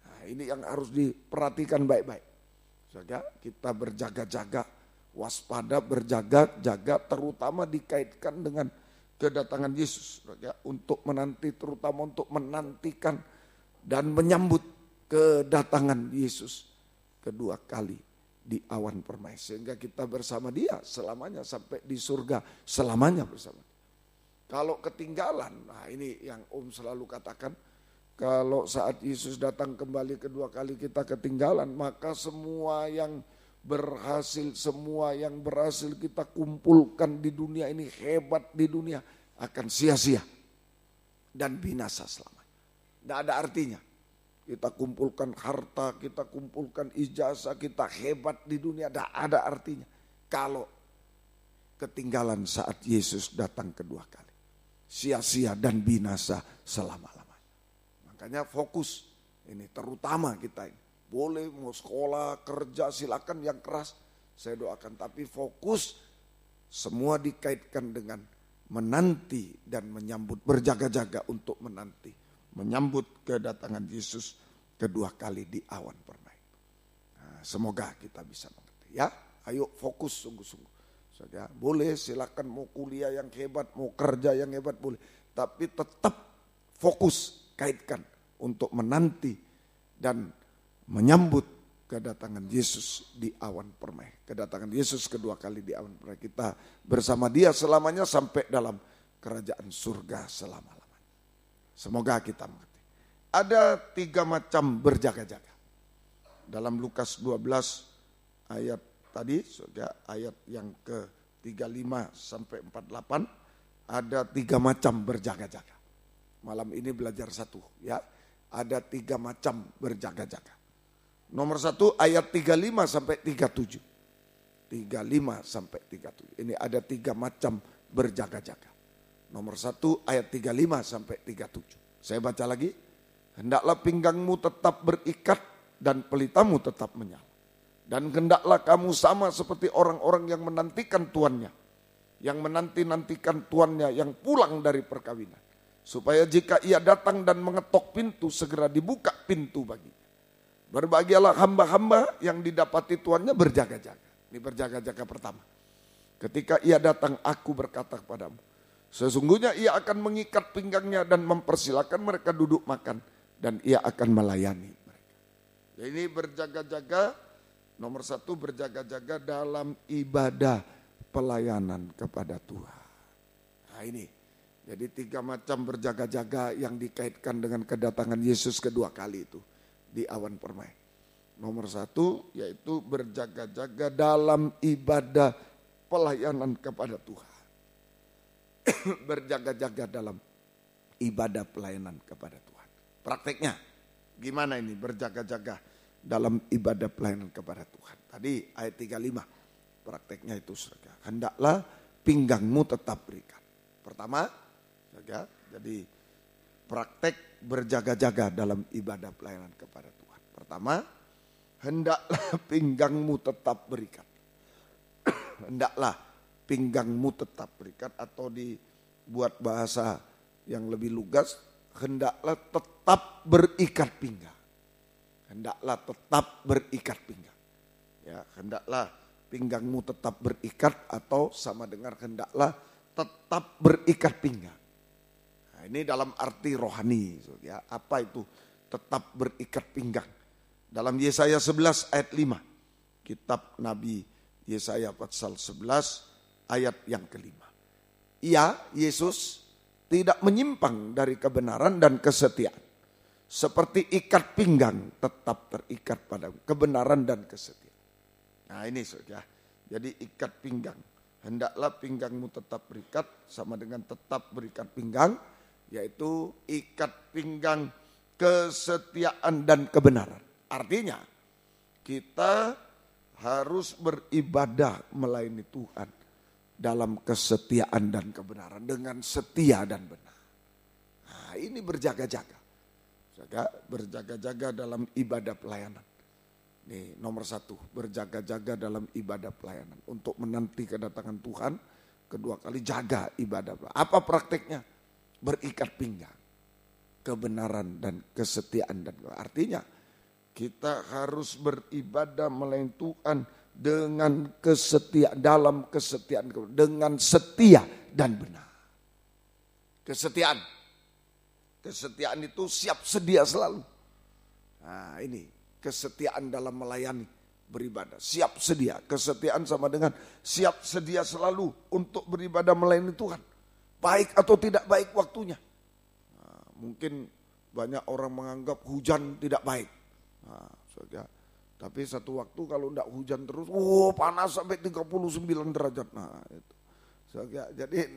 Nah, ini yang harus diperhatikan baik-baik. Kita berjaga-jaga, waspada, berjaga-jaga terutama dikaitkan dengan kedatangan Yesus, ya, untuk menanti, terutama untuk menantikan dan menyambut kedatangan Yesus kedua kali di awan permai, sehingga kita bersama Dia selamanya sampai di surga selamanya bersama Dia. Kalau ketinggalan, nah ini yang Om selalu katakan, kalau saat Yesus datang kembali kedua kali kita ketinggalan, maka semua yang berhasil kita kumpulkan di dunia ini, hebat di dunia, akan sia-sia dan binasa selamanya. Tidak ada artinya. Kita kumpulkan harta, kita kumpulkan ijazah, kita hebat di dunia, tidak ada artinya kalau ketinggalan saat Yesus datang kedua kali. Sia-sia dan binasa selama-lamanya. Makanya fokus ini, terutama kita ini. Boleh mau sekolah, kerja, silakan yang keras, saya doakan. Tapi fokus semua dikaitkan dengan menanti dan menyambut, berjaga-jaga untuk menanti, menyambut kedatangan Yesus kedua kali di awan permai. Nah, semoga kita bisa mengerti ya. Ayo fokus sungguh-sungguh. Saja boleh silakan mau kuliah yang hebat, mau kerja yang hebat boleh. Tapi tetap fokus kaitkan untuk menanti dan menyambut kedatangan Yesus di awan permai. Kedatangan Yesus kedua kali di awan permai. Kita bersama Dia selamanya sampai dalam kerajaan surga selama-lamanya. Semoga kita mengerti. Ada 3 macam berjaga-jaga. Dalam Lukas 12 ayat tadi, ayat yang ke-35 sampai 48, ada 3 macam berjaga-jaga. Malam ini belajar satu ya. Ada 3 macam berjaga-jaga. Nomor 1 ayat 35 sampai 37. 35 sampai 37. Ini ada 3 macam berjaga-jaga. Nomor 1 ayat 35 sampai 37. Saya baca lagi. Hendaklah pinggangmu tetap berikat dan pelitamu tetap menyala. Dan hendaklah kamu sama seperti orang-orang yang menantikan tuannya. Yang menanti-nantikan tuannya yang pulang dari perkawinan. Supaya jika ia datang dan mengetok pintu, segera dibuka pintu baginya. Berbahagialah hamba-hamba yang didapati tuannya berjaga-jaga. Ini berjaga-jaga pertama. Ketika ia datang, aku berkata kepadamu, sesungguhnya ia akan mengikat pinggangnya dan mempersilakan mereka duduk makan. Dan ia akan melayani mereka. Ini berjaga-jaga, nomor 1 berjaga-jaga dalam ibadah pelayanan kepada Tuhan. Nah ini, jadi 3 macam berjaga-jaga yang dikaitkan dengan kedatangan Yesus kedua kali itu di awan permai. Nomor 1 yaitu berjaga-jaga dalam ibadah pelayanan kepada Tuhan. Berjaga-jaga dalam ibadah pelayanan kepada Tuhan. Prakteknya gimana ini berjaga-jaga dalam ibadah pelayanan kepada Tuhan. Tadi ayat 35 prakteknya itu saudara. Hendaklah pinggangmu tetap berikat. Pertama, jadi praktek berjaga-jaga dalam ibadah pelayanan kepada Tuhan. Pertama, hendaklah pinggangmu tetap berikat. Hendaklah pinggangmu tetap berikat, atau dibuat bahasa yang lebih lugas, hendaklah tetap berikat pinggang. Hendaklah tetap berikat pinggang. Ya, hendaklah pinggangmu tetap berikat, atau sama dengan hendaklah tetap berikat pinggang. Nah, ini dalam arti rohani. Ya, apa itu tetap berikat pinggang? Dalam Yesaya 11 ayat 5. Kitab Nabi Yesaya pasal 11 ayat yang ke-5. Ia, Yesus, tidak menyimpang dari kebenaran dan kesetiaan. Seperti ikat pinggang tetap terikat pada kebenaran dan kesetiaan. Nah ini saudara. Jadi ikat pinggang. Hendaklah pinggangmu tetap berikat, sama dengan tetap berikat pinggang. Yaitu ikat pinggang kesetiaan dan kebenaran. Artinya kita harus beribadah melayani Tuhan dalam kesetiaan dan kebenaran, dengan setia dan benar. Nah, ini berjaga-jaga. Berjaga-jaga dalam ibadah pelayanan. Nih nomor 1, berjaga-jaga dalam ibadah pelayanan. Untuk menanti kedatangan Tuhan, kedua kali jaga ibadah. Apa prakteknya? Berikat pinggang. Kebenaran dan kesetiaan. Dan artinya kita harus beribadah melayani Tuhan dengan kesetiaan, dalam kesetiaan, dengan setia dan benar. Kesetiaan. Kesetiaan itu siap sedia selalu. Nah ini kesetiaan dalam melayani beribadah. Siap sedia. Kesetiaan sama dengan siap sedia selalu untuk beribadah melayani Tuhan. Baik atau tidak baik waktunya. Nah, mungkin banyak orang menganggap hujan tidak baik. Nah, tapi satu waktu kalau tidak hujan terus, panas sampai 39 derajat. Nah, itu. Jadi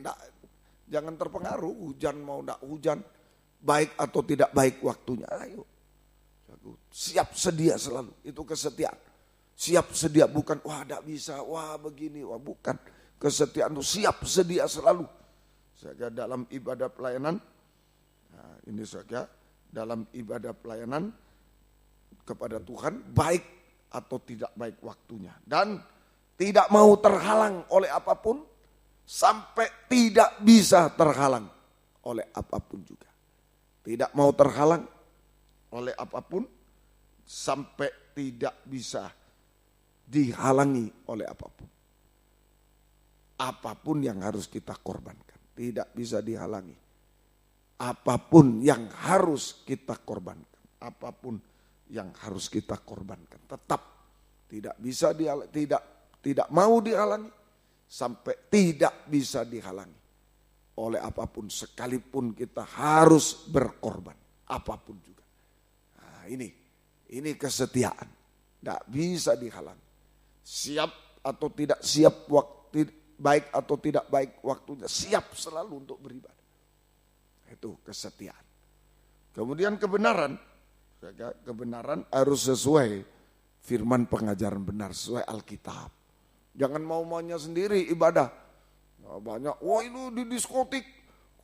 jangan terpengaruh hujan mau tidak hujan, baik atau tidak baik waktunya. Ayo, siap sedia selalu. Itu kesetiaan. Siap sedia, bukan wah tidak bisa, wah begini, wah bukan. Kesetiaan itu siap sedia selalu. Dalam ibadah pelayanan, nah ini saja dalam ibadah pelayanan kepada Tuhan baik atau tidak baik waktunya. Dan tidak mau terhalang oleh apapun sampai tidak bisa terhalang oleh apapun juga. Tidak mau terhalang oleh apapun sampai tidak bisa dihalangi oleh apapun. Apapun yang harus kita korbankan tidak bisa dihalangi. Apapun yang harus kita korbankan, apapun yang harus kita korbankan, tetap tidak bisa tidak mau dihalangi sampai tidak bisa dihalangi oleh apapun, sekalipun kita harus berkorban apapun juga. Nah, ini kesetiaan, tidak bisa dihalangi. Siap atau tidak siap waktu, baik atau tidak baik waktunya, siap selalu untuk beribadah. Itu kesetiaan. Kemudian kebenaran harus sesuai firman pengajaran benar, sesuai Alkitab. Jangan mau-maunya sendiri ibadah. Nah, banyak, wah ini di diskotik,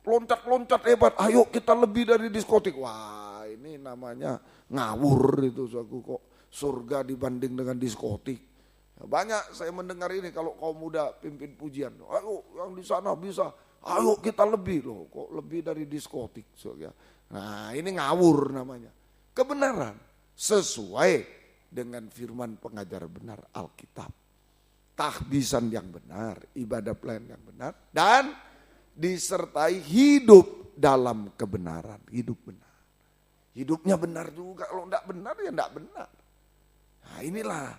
loncat-loncat hebat, ayo kita lebih dari diskotik. Wah ini namanya ngawur itu, kok surga dibanding dengan diskotik. Banyak saya mendengar ini kalau kaum muda pimpin pujian. Ayo yang di sana bisa, ayo kita lebih loh, kok lebih dari diskotik. Nah ini ngawur namanya. Kebenaran sesuai dengan firman pengajar benar Alkitab. Tahbisan yang benar, ibadah pelayanan yang benar. Dan disertai hidup dalam kebenaran, hidup benar. Hidupnya benar juga, kalau tidak benar ya tidak benar. Nah inilah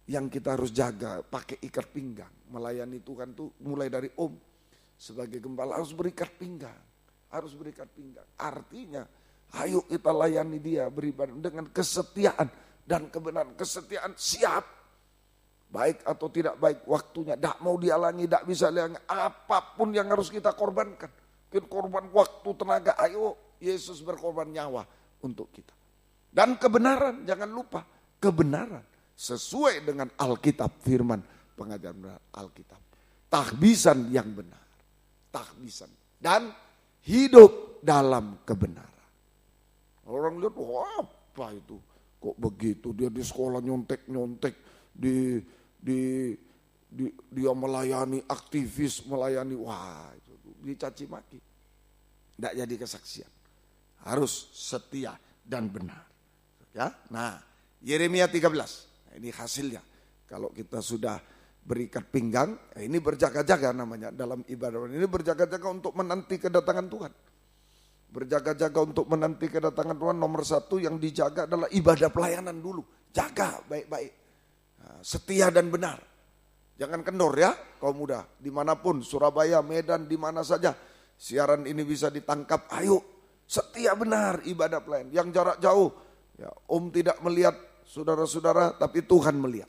yang kita harus jaga, pakai ikat pinggang. Melayani Tuhan tuh mulai dari Om sebagai gembala harus berikat pinggang. Harus berikat pinggang. Artinya ayo kita layani dia beribadah dengan kesetiaan dan kebenaran. Kesetiaan siap. Baik atau tidak baik waktunya. Tidak mau dihalangi, tidak bisa dihalangi. Apapun yang harus kita korbankan. Mungkin korban waktu, tenaga. Ayo Yesus berkorban nyawa untuk kita. Dan kebenaran, jangan lupa. Kebenaran. Sesuai dengan Alkitab, firman pengajaran benar Alkitab. Tahbisan yang benar. Tahbisan. Dan hidup dalam kebenaran. Orang lihat, wah apa itu? Kok begitu? Dia di sekolah nyontek-nyontek. Dia melayani aktivis, melayani. Wah itu dicaci maki. Tidak jadi kesaksian. Harus setia dan benar. Ya, nah Yeremia 13. Ini hasilnya. Kalau kita sudah berikat pinggang, ini berjaga-jaga namanya dalam ibadah. Ini berjaga-jaga untuk menanti kedatangan Tuhan. Berjaga-jaga untuk menanti kedatangan Tuhan. Nomor satu yang dijaga adalah ibadah pelayanan dulu. Jaga baik-baik. Nah, setia dan benar. Jangan kendor ya kaum muda. Dimanapun, Surabaya, Medan, dimana saja. Siaran ini bisa ditangkap. Ayo setia benar ibadah pelayanan. Yang jarak jauh. Ya, Om tidak melihat saudara-saudara, tapi Tuhan melihat.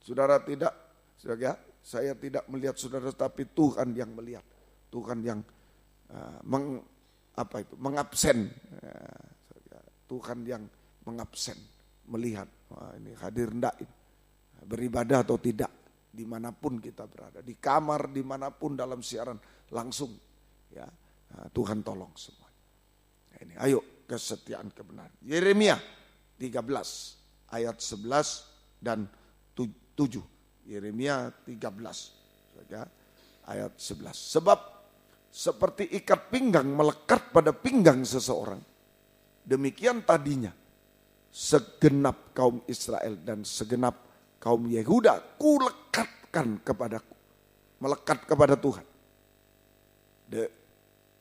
Saudara tidak, saya tidak melihat saudara, tapi Tuhan yang melihat. Tuhan yang mengabsen. Tuhan yang mengabsen, melihat. Wah, ini hadir enggak ini. Beribadah atau tidak, dimanapun kita berada. Di kamar, dimanapun dalam siaran, langsung. Ya, Tuhan tolong semua. Nah, ini, ayo kesetiaan kebenaran. Yeremia 13 ayat 11 dan 7. Yeremia 13 ayat 11. Sebab seperti ikat pinggang melekat pada pinggang seseorang, demikian tadinya segenap kaum Israel dan segenap kaum Yehuda kulekatkan kepadaku, melekat kepada Tuhan.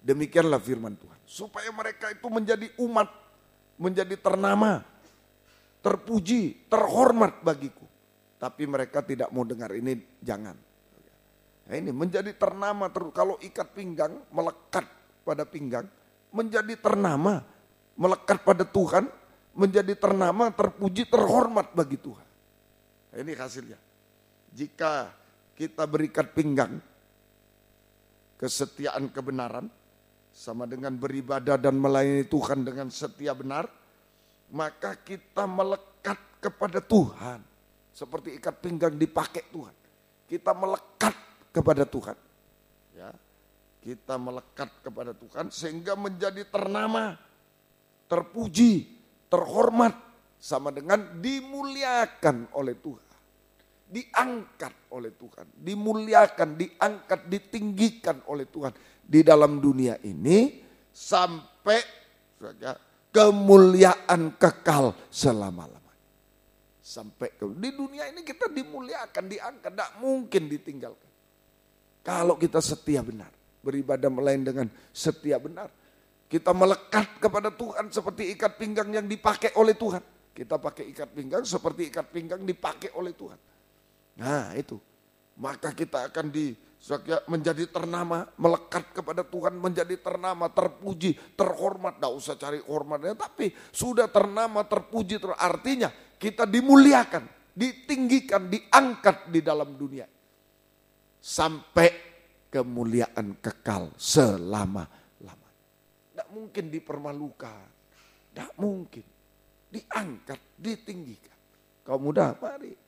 Demikianlah firman Tuhan. Supaya mereka itu menjadi umat, menjadi ternama, terpuji, terhormat bagiku. Tapi mereka tidak mau dengar, ini jangan. Nah ini menjadi ternama, kalau ikat pinggang melekat pada pinggang, menjadi ternama, melekat pada Tuhan, menjadi ternama, terpuji, terhormat bagi Tuhan. Nah ini hasilnya. Jika kita berikat pinggang, kesetiaan kebenaran, sama dengan beribadah dan melayani Tuhan dengan setia benar, maka kita melekat kepada Tuhan. Seperti ikat pinggang dipakai Tuhan. Kita melekat kepada Tuhan. Ya, kita melekat kepada Tuhan sehingga menjadi ternama, terpuji, terhormat, sama dengan dimuliakan oleh Tuhan. Diangkat oleh Tuhan, dimuliakan, diangkat, ditinggikan oleh Tuhan di dalam dunia ini sampai kemuliaan kekal selama-lamanya. Sampai di dunia ini kita dimuliakan, diangkat, tidak mungkin ditinggalkan. Kalau kita setia benar, beribadah melayani dengan setia benar, kita melekat kepada Tuhan seperti ikat pinggang yang dipakai oleh Tuhan. Kita pakai ikat pinggang seperti ikat pinggang dipakai oleh Tuhan. Nah itu, maka kita akan menjadi ternama, melekat kepada Tuhan, menjadi ternama, terpuji, terhormat. Tidak usah cari hormatnya, tapi sudah ternama, terpuji, artinya kita dimuliakan, ditinggikan, diangkat di dalam dunia. Sampai kemuliaan kekal selama-lamanya. Tidak mungkin dipermalukan, tidak mungkin. Diangkat, ditinggikan. Kaum muda, mari.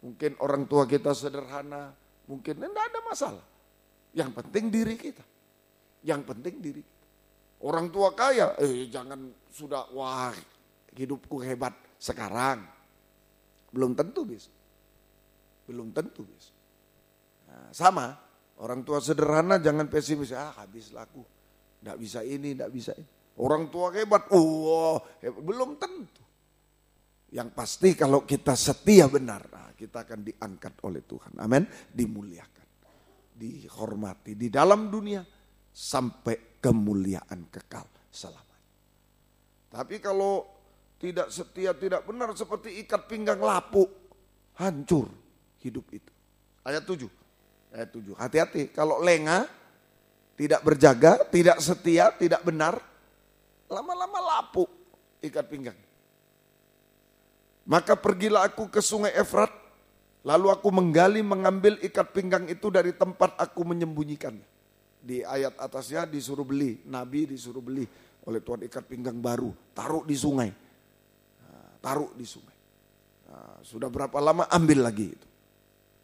Mungkin orang tua kita sederhana, mungkin tidak ada masalah. Yang penting diri kita. Yang penting diri kita. Orang tua kaya, jangan sudah, wah hidupku hebat sekarang. Belum tentu besok. Belum tentu besok. Nah, sama, orang tua sederhana jangan pesimis, habis laku. Tidak bisa ini, tidak bisa ini. Orang tua hebat, hebat. Belum tentu. Yang pasti kalau kita setia benar, kita akan diangkat oleh Tuhan. Amin. Dimuliakan, dihormati di dalam dunia sampai kemuliaan kekal selamanya. Tapi kalau tidak setia, tidak benar seperti ikat pinggang lapuk, hancur hidup itu. Ayat 7. Hati-hati kalau lengah, tidak berjaga, tidak setia, tidak benar, lama-lama lapuk ikat pinggang. Maka pergilah aku ke sungai Efrat, lalu aku mengambil ikat pinggang itu dari tempat aku menyembunyikannya. Di ayat atasnya disuruh beli, Nabi disuruh beli oleh Tuhan ikat pinggang baru, taruh di sungai. Sudah berapa lama ambil lagi itu.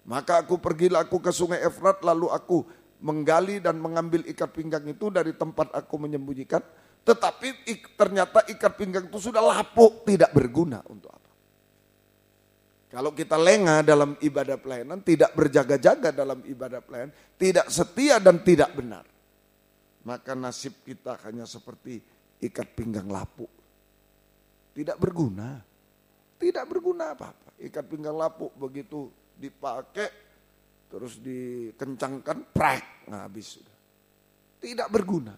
Maka pergilah aku ke sungai Efrat, lalu aku menggali dan mengambil ikat pinggang itu dari tempat aku menyembunyikan. Tetapi ternyata ikat pinggang itu sudah lapuk, tidak berguna untuk apa. Kalau kita lengah dalam ibadah pelayanan, tidak berjaga-jaga dalam ibadah pelayanan, tidak setia dan tidak benar, maka nasib kita hanya seperti ikat pinggang lapuk. Tidak berguna. Tidak berguna apa-apa. Ikat pinggang lapuk begitu dipakai, terus dikencangkan, prek, habis sudah. Tidak berguna.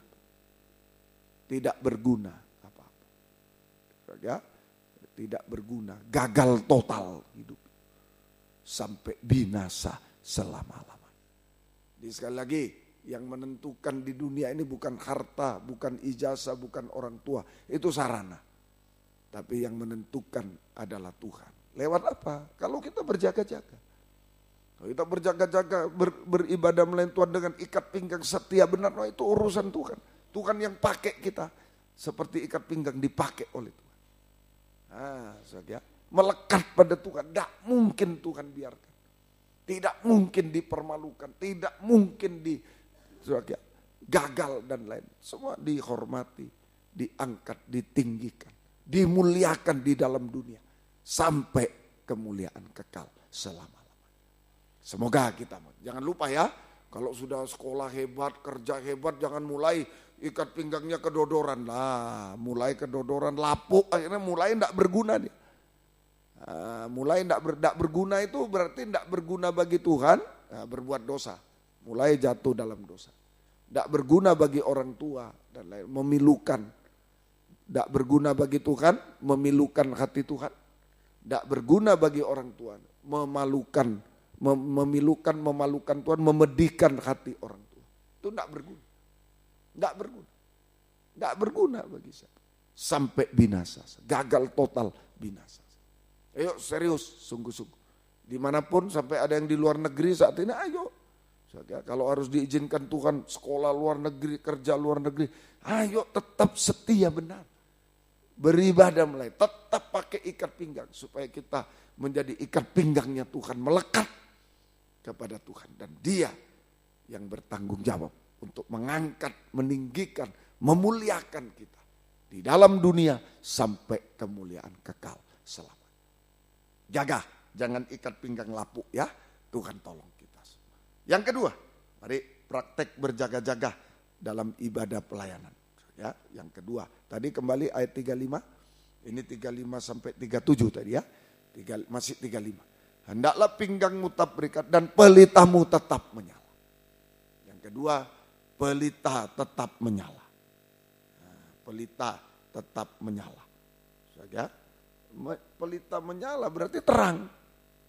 Tidak berguna apa-apa. Ya. Tidak berguna, gagal total hidup. Sampai binasa selama-lamanya. Jadi sekali lagi, yang menentukan di dunia ini bukan harta, bukan ijazah, bukan orang tua. Itu sarana. Tapi yang menentukan adalah Tuhan. Lewat apa? Kalau kita berjaga-jaga. Kalau kita berjaga-jaga, beribadah melayani Tuhan dengan ikat pinggang setia benar, itu urusan Tuhan. Tuhan yang pakai kita. Seperti ikat pinggang dipakai oleh Tuhan. Melekat pada Tuhan, tidak mungkin Tuhan biarkan, tidak mungkin dipermalukan, tidak mungkin gagal dan lain. Semua dihormati, diangkat, ditinggikan, dimuliakan di dalam dunia sampai kemuliaan kekal selama-lamanya. Semoga kita, jangan lupa ya, kalau sudah sekolah hebat, kerja hebat, jangan mulai ikat pinggangnya kedodoran lah, mulai kedodoran lapuk, akhirnya mulai tidak berguna dia. Mulai tidak berguna itu berarti tidak berguna bagi Tuhan, berbuat dosa, mulai jatuh dalam dosa. Tidak berguna bagi orang tua dan lain, memilukan. Tidak berguna bagi Tuhan, memilukan hati Tuhan. Tidak berguna bagi orang tua, memalukan, memalukan Tuhan, memedihkan hati orang tua. Itu tidak berguna. Tidak berguna. Tidak berguna bagi saya. Sampai binasa, gagal total binasa. Ayo serius, sungguh-sungguh. Dimanapun sampai ada yang di luar negeri saat ini, ayo. Kalau harus diizinkan Tuhan sekolah luar negeri, kerja luar negeri, ayo tetap setia benar. Beribadah mulai, tetap pakai ikat pinggang. Supaya kita menjadi ikat pinggangnya Tuhan, melekat kepada Tuhan. Dan Dia yang bertanggung jawab untuk mengangkat, meninggikan, memuliakan kita. Di dalam dunia sampai kemuliaan kekal selamanya. Jaga, jangan ikat pinggang lapuk ya. Tuhan tolong kita semua. Yang kedua, mari praktek berjaga-jaga dalam ibadah pelayanan. Ya, yang kedua, tadi kembali ayat 35. Ini 35 sampai 37 tadi ya. Masih 35. Hendaklah pinggangmu tetap berikat dan pelitamu tetap menyala. Yang kedua, pelita tetap menyala. Pelita tetap menyala. Ya, pelita menyala berarti terang.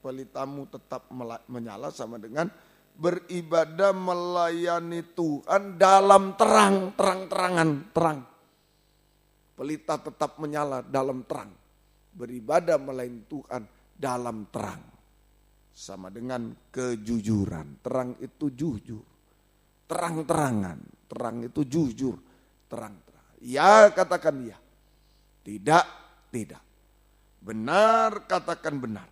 Pelitamu tetap menyala sama dengan beribadah melayani Tuhan dalam terang, terang-terangan, terang. Pelita tetap menyala dalam terang. Beribadah melayani Tuhan dalam terang. Sama dengan kejujuran. Terang itu jujur. Terang-terangan. Terang itu jujur. Terang-terangan. Ya katakan ya. Tidak, tidak. Benar katakan benar.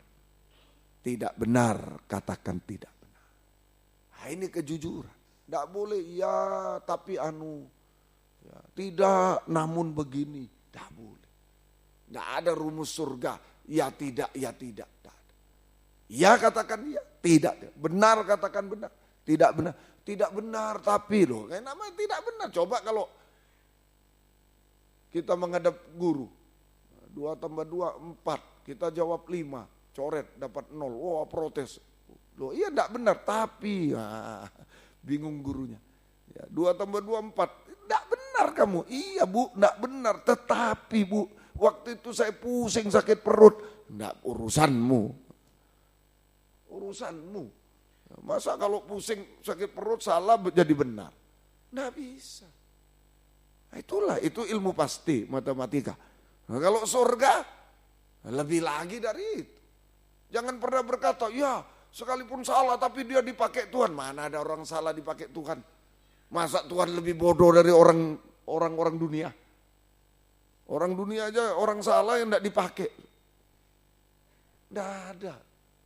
Tidak benar katakan tidak benar. Nah, ini kejujuran. Tidak boleh ya tapi ya, tidak namun begini. Tidak boleh. Tidak ada rumus surga. Ya tidak, ya tidak. Tidak ada. Ya katakan ya. Tidak. Benar katakan benar. Tidak benar. Tidak benar tapi loh. Kayak namanya tidak benar. Coba kalau kita menghadap guru, 2 tambah 2, 4, kita jawab 5, coret dapat 0, wah protes. Loh iya enggak benar, tapi bingung gurunya. Ya, 2 tambah 2, 4, enggak benar kamu. Iya bu, enggak benar, tetapi bu, waktu itu saya pusing sakit perut. Enggak, urusanmu. Urusanmu. Masa kalau pusing sakit perut salah jadi benar? Enggak bisa. Nah, itulah, itu ilmu pasti, matematika. Nah, kalau surga, lebih lagi dari itu. Jangan pernah berkata, ya sekalipun salah tapi dia dipakai Tuhan. Mana ada orang salah dipakai Tuhan? Masa Tuhan lebih bodoh dari orang-orang dunia? Orang dunia aja, orang salah yang tidak dipakai. Tidak ada.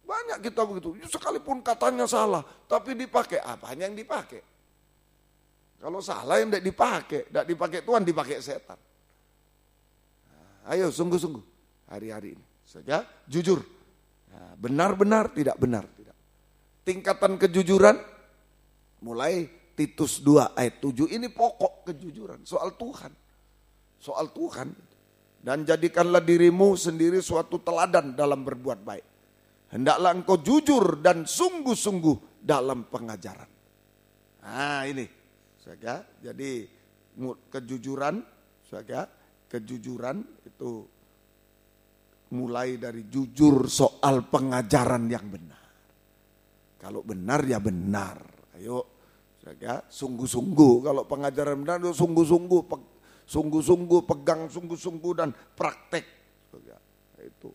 Banyak kita begitu, sekalipun katanya salah, tapi dipakai. Apanya yang dipakai? Kalau salah yang tidak dipakai Tuhan, dipakai setan. Nah, ayo sungguh-sungguh hari-hari ini. Saja jujur. Nah, benar-benar, tidak benar. Tidak. Tingkatan kejujuran, mulai Titus 2 ayat 7, ini pokok kejujuran. Soal Tuhan. Soal Tuhan. Dan jadikanlah dirimu sendiri suatu teladan dalam berbuat baik. Hendaklah engkau jujur dan sungguh-sungguh dalam pengajaran. Nah ini. Saudara, jadi kejujuran, saudara, kejujuran itu mulai dari jujur soal pengajaran yang benar. Kalau benar ya benar. Ayo, saudara, sungguh-sungguh. Kalau pengajaran benar itu sungguh-sungguh, pegang sungguh-sungguh dan praktek. Saudara, itu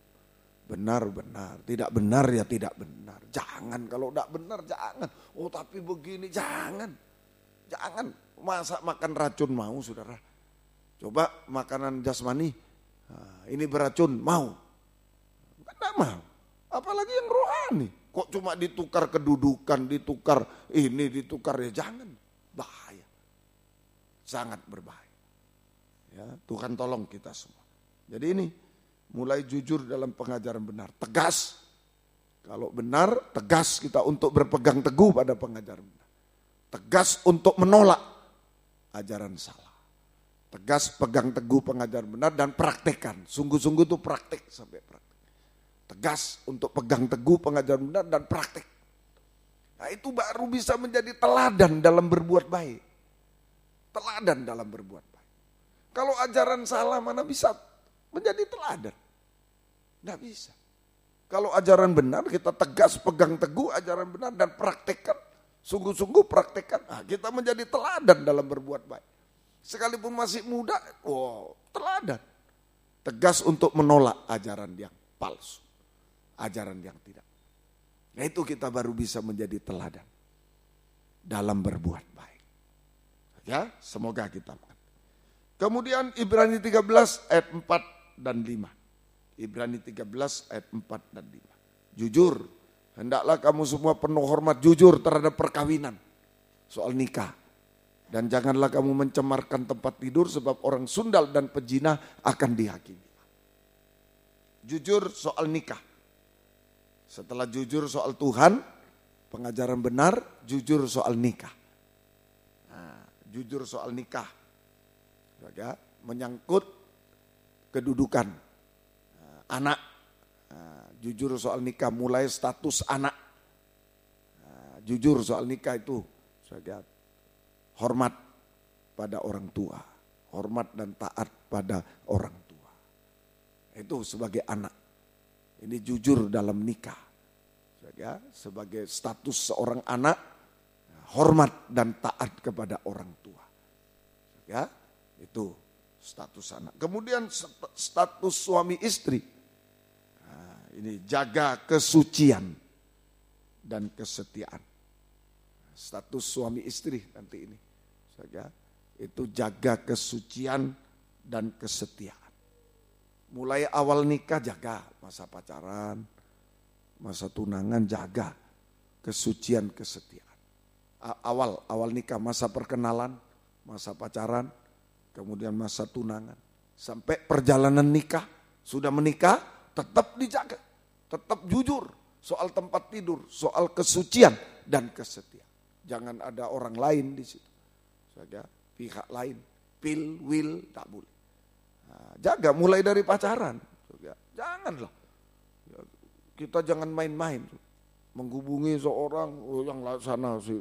benar-benar, tidak benar ya tidak benar. Jangan kalau tidak benar jangan. Oh tapi begini jangan. Jangan masa makan racun mau saudara. Coba makanan jasmani, nah, ini beracun mau. Tidak mau. Apalagi yang rohani. Kok cuma ditukar kedudukan, ditukar ini, ditukar ya jangan. Bahaya. Sangat berbahaya. Ya, Tuhan tolong kita semua. Jadi ini mulai jujur dalam pengajaran benar. Tegas. Kalau benar, tegas kita untuk berpegang teguh pada pengajaran benar. Tegas untuk menolak ajaran salah. Tegas pegang teguh pengajaran benar dan praktekkan. Sungguh-sungguh itu praktek sampai praktek. Tegas untuk pegang teguh pengajaran benar dan praktek. Nah itu baru bisa menjadi teladan dalam berbuat baik. teladan dalam berbuat baik. Kalau ajaran salah mana bisa menjadi teladan? Tidak bisa. Kalau ajaran benar kita tegas, pegang teguh ajaran benar dan praktekkan. Sungguh-sungguh praktekkan. Nah, kita menjadi teladan dalam berbuat baik. Sekalipun masih muda, teladan. Tegas untuk menolak ajaran yang palsu. Ajaran yang tidak. Nah itu kita baru bisa menjadi teladan. Dalam berbuat baik. Ya, semoga kita mengerti. Kemudian Ibrani 13 ayat 4 dan 5. Ibrani 13 ayat 4 dan 5. Jujur, hendaklah kamu semua penuh hormat jujur terhadap perkawinan. Soal nikah. Dan janganlah kamu mencemarkan tempat tidur sebab orang sundal dan pejina akan dihakimi. Jujur soal nikah. Setelah jujur soal Tuhan, pengajaran benar, jujur soal nikah. Nah, jujur soal nikah. Ya, menyangkut kedudukan anak, jujur soal nikah, mulai status anak, jujur soal nikah itu, hormat pada orang tua, hormat dan taat pada orang tua, itu sebagai anak, ini jujur dalam nikah, sebagai status seorang anak, hormat dan taat kepada orang tua, itu status anak. Kemudian status suami istri. Ini jaga kesucian dan kesetiaan. Status suami istri nanti ini. Itu jaga kesucian dan kesetiaan. Mulai awal nikah jaga, masa pacaran, masa tunangan jaga kesucian kesetiaan. Awal nikah, masa perkenalan, masa pacaran, kemudian masa tunangan. Sampai perjalanan nikah, sudah menikah tetap dijaga. Tetap jujur soal tempat tidur, soal kesucian dan kesetiaan. Jangan ada orang lain di situ. Pihak lain, pil, will, tak boleh. Nah, jaga mulai dari pacaran. Janganlah. Kita jangan main-main. Menghubungi seorang, yang sana sih,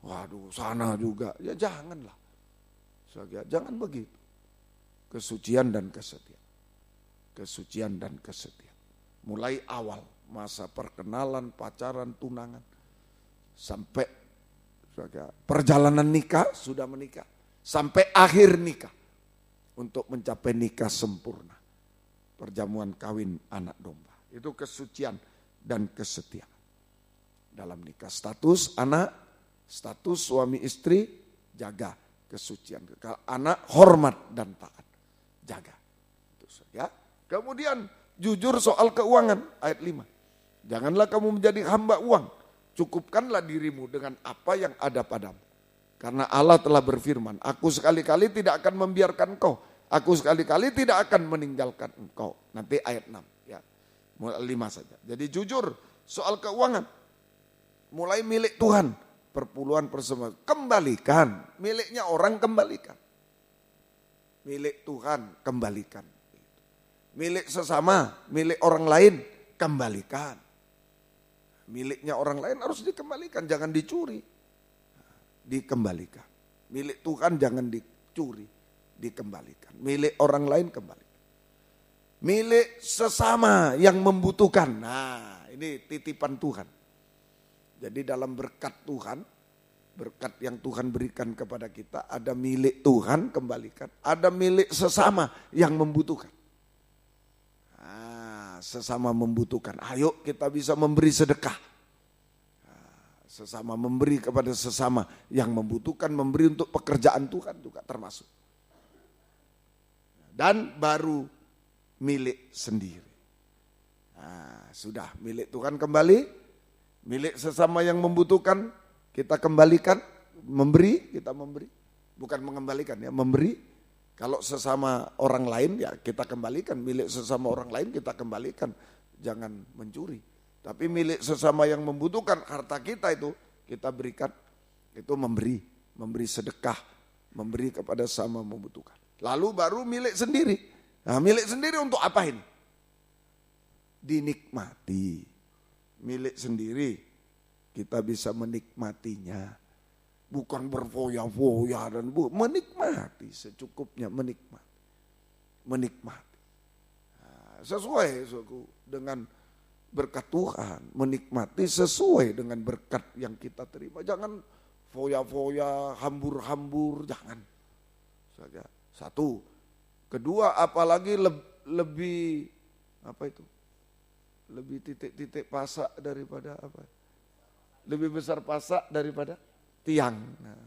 waduh sana juga. Ya janganlah. Jangan begitu. Kesucian dan kesetiaan. Kesucian dan kesetiaan. Mulai awal masa perkenalan, pacaran, tunangan, sampai perjalanan nikah, sudah menikah, sampai akhir nikah, untuk mencapai nikah sempurna, perjamuan kawin anak domba. Itu kesucian dan kesetiaan dalam nikah. Status anak, status suami istri, jaga kesucian. Anak hormat dan taat, jaga. Kemudian jujur soal keuangan, ayat 5. Janganlah kamu menjadi hamba uang, cukupkanlah dirimu dengan apa yang ada padamu. Karena Allah telah berfirman, aku sekali-kali tidak akan membiarkan engkau, aku sekali-kali tidak akan meninggalkan engkau. Nanti ayat 6, ya. Mulai 5 saja. Jadi jujur soal keuangan, mulai milik Tuhan, perpuluhan persembahan, kembalikan, miliknya orang kembalikan. Milik Tuhan kembalikan. Milik sesama, milik orang lain, kembalikan. Miliknya orang lain harus dikembalikan, jangan dicuri. Dikembalikan. Milik Tuhan jangan dicuri, dikembalikan. Milik orang lain kembalikan. Milik sesama yang membutuhkan. Nah, ini titipan Tuhan. Jadi dalam berkat Tuhan, berkat yang Tuhan berikan kepada kita, ada milik Tuhan kembalikan, ada milik sesama yang membutuhkan. Sesama membutuhkan. Ayo kita bisa memberi sedekah. Sesama memberi kepada sesama yang membutuhkan, memberi untuk pekerjaan Tuhan juga termasuk. Dan baru milik sendiri. Nah, sudah milik Tuhan kembali, milik sesama yang membutuhkan kita kembalikan, memberi, kita memberi. Bukan mengembalikan ya, memberi. Kalau sesama orang lain ya kita kembalikan, milik sesama orang lain kita kembalikan, jangan mencuri. Tapi milik sesama yang membutuhkan harta kita itu kita berikan, itu memberi sedekah, memberi kepada sama membutuhkan. Lalu baru milik sendiri. Nah milik sendiri untuk apa ini? Dinikmati. Milik sendiri kita bisa menikmatinya. Bukan berfoya-foya dan menikmati secukupnya, menikmati. Nah, sesuai dengan berkat Tuhan, menikmati sesuai dengan berkat yang kita terima. Jangan foya-foya, hambur-hambur, jangan. Satu. Kedua, apalagi lebih lebih titik-titik pasak daripada apa? Lebih besar pasak daripada tiang. Nah,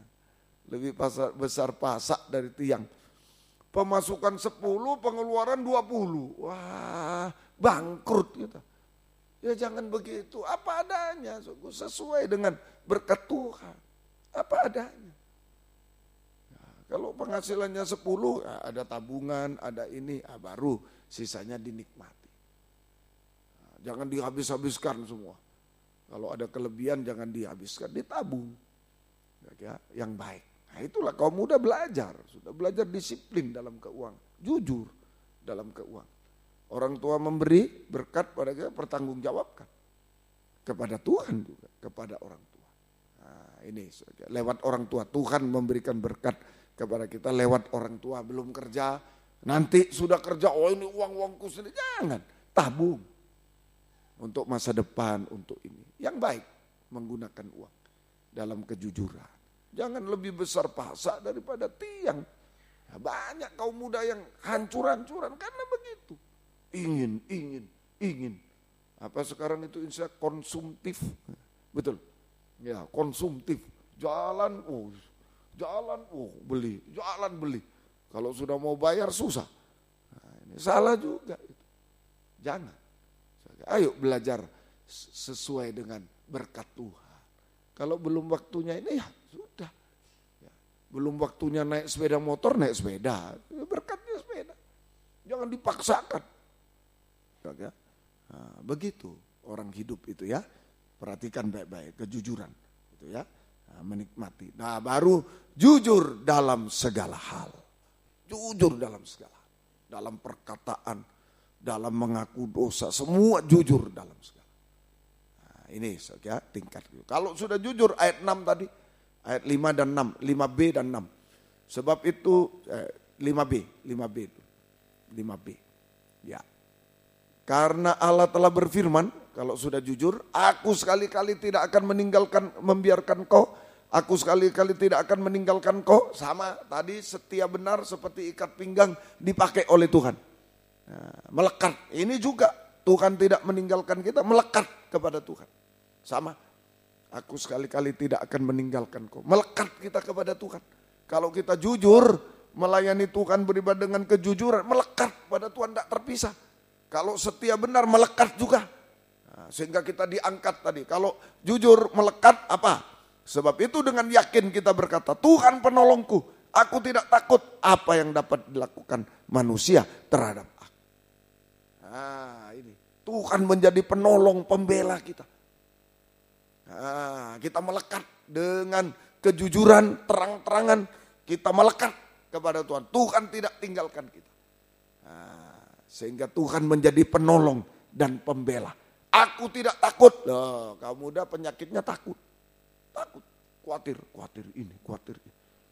lebih besar pasak dari tiang. Pemasukan 10, pengeluaran 20. Wah, bangkrut kita. Ya jangan begitu, apa adanya, sesuai dengan berkat Tuhan. Apa adanya. Nah, kalau penghasilannya 10, ya ada tabungan, ada ini, baru sisanya dinikmati. Nah, jangan dihabis-habiskan semua. Kalau ada kelebihan jangan dihabiskan, ditabung. Ya, yang baik. Nah, itulah kaum muda belajar, sudah belajar disiplin dalam keuangan, jujur dalam keuangan. Orang tua memberi berkat pada kita, pertanggungjawabkan kepada Tuhan juga, kepada orang tua. Nah, ini lewat orang tua, Tuhan memberikan berkat kepada kita lewat orang tua. Belum kerja, nanti sudah kerja, oh ini uang-uangku sendiri, jangan, tabung untuk masa depan, untuk ini. Yang baik menggunakan uang dalam kejujuran. Jangan lebih besar pasak daripada tiang. Nah, banyak kaum muda yang hancur-hancuran karena begitu. Ingin. Apa sekarang itu istilah konsumtif. Betul. Ya, konsumtif. Jalan, beli. Kalau sudah mau bayar susah. Nah, ini salah juga itu. Jangan. Ayo belajar sesuai dengan berkat Tuhan. Kalau belum waktunya ini ya sudah. Ya, belum waktunya naik sepeda motor, naik sepeda. Berkatnya sepeda. Jangan dipaksakan. Ya. Nah, begitu orang hidup itu ya. Perhatikan baik-baik kejujuran. Itu ya. Nah, menikmati. Nah, baru jujur dalam segala hal. Jujur dalam segala hal. Dalam perkataan, dalam mengaku dosa, semua jujur dalam segala. Nah, ini ya, tingkat. Kalau sudah jujur ayat 6 tadi, ayat 5 dan 6, 5b dan 6. Sebab itu 5b itu. 5b. Ya. Karena Allah telah berfirman, kalau sudah jujur, aku sekali-kali tidak akan membiarkan kau, aku sekali-kali tidak akan meninggalkan kau. Sama tadi, setia benar seperti ikat pinggang dipakai oleh Tuhan. Nah, melekat, ini juga Tuhan tidak meninggalkan kita, melekat kepada Tuhan. Sama, aku sekali-kali tidak akan meninggalkan kau. Melekat kita kepada Tuhan. Kalau kita jujur, melayani Tuhan beribadah dengan kejujuran, melekat pada Tuhan, tidak terpisah. Kalau setia benar, melekat juga. Nah, sehingga kita diangkat tadi. Kalau jujur, melekat apa? Sebab itu dengan yakin kita berkata, Tuhan penolongku, aku tidak takut apa yang dapat dilakukan manusia terhadap aku. Nah, ini Tuhan menjadi penolong, pembela kita. Nah, kita melekat dengan kejujuran, terang-terangan, kita melekat kepada Tuhan. Tuhan tidak tinggalkan kita. Nah, sehingga Tuhan menjadi penolong dan pembela. Aku tidak takut. Loh, kamu muda penyakitnya takut. Takut, khawatir ini.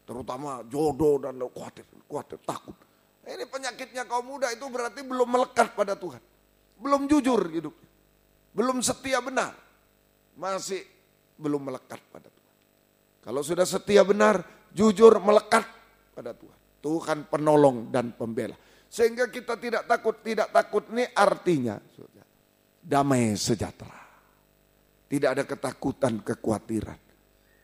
Terutama jodoh dan khawatir, takut. Ini penyakitnya kaum muda itu berarti belum melekat pada Tuhan. Belum jujur hidupnya. Belum setia benar. Masih belum melekat pada Tuhan. Kalau sudah setia benar, jujur, melekat pada Tuhan. Tuhan penolong dan pembela. Sehingga kita tidak takut. Tidak takut ini artinya damai sejahtera. Tidak ada ketakutan, kekhawatiran.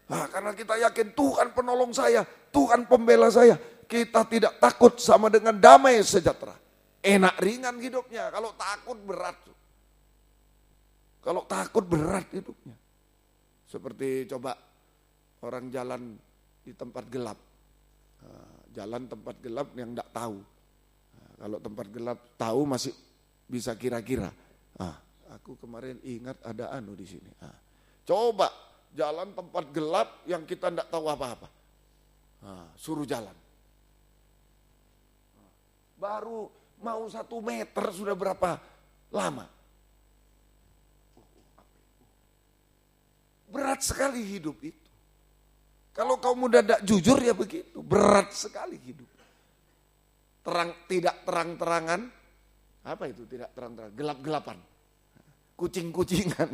Karena kita yakin Tuhan penolong saya, Tuhan pembela saya. Kita tidak takut sama dengan damai sejahtera. Enak ringan hidupnya. Kalau takut berat. Kalau takut berat hidupnya. Seperti coba orang jalan di tempat gelap. Jalan tempat gelap yang tidak tahu. Kalau tempat gelap tahu masih bisa kira-kira. Aku kemarin ingat ada di sini. Coba jalan tempat gelap yang kita tidak tahu apa-apa. Suruh jalan. Baru mau 1 meter sudah berapa lama. Berat sekali hidup itu. Kalau kaum muda tidak jujur ya begitu, berat sekali hidup. Tidak terang-terangan, apa itu tidak terang-terangan? Gelap-gelapan, kucing-kucingan.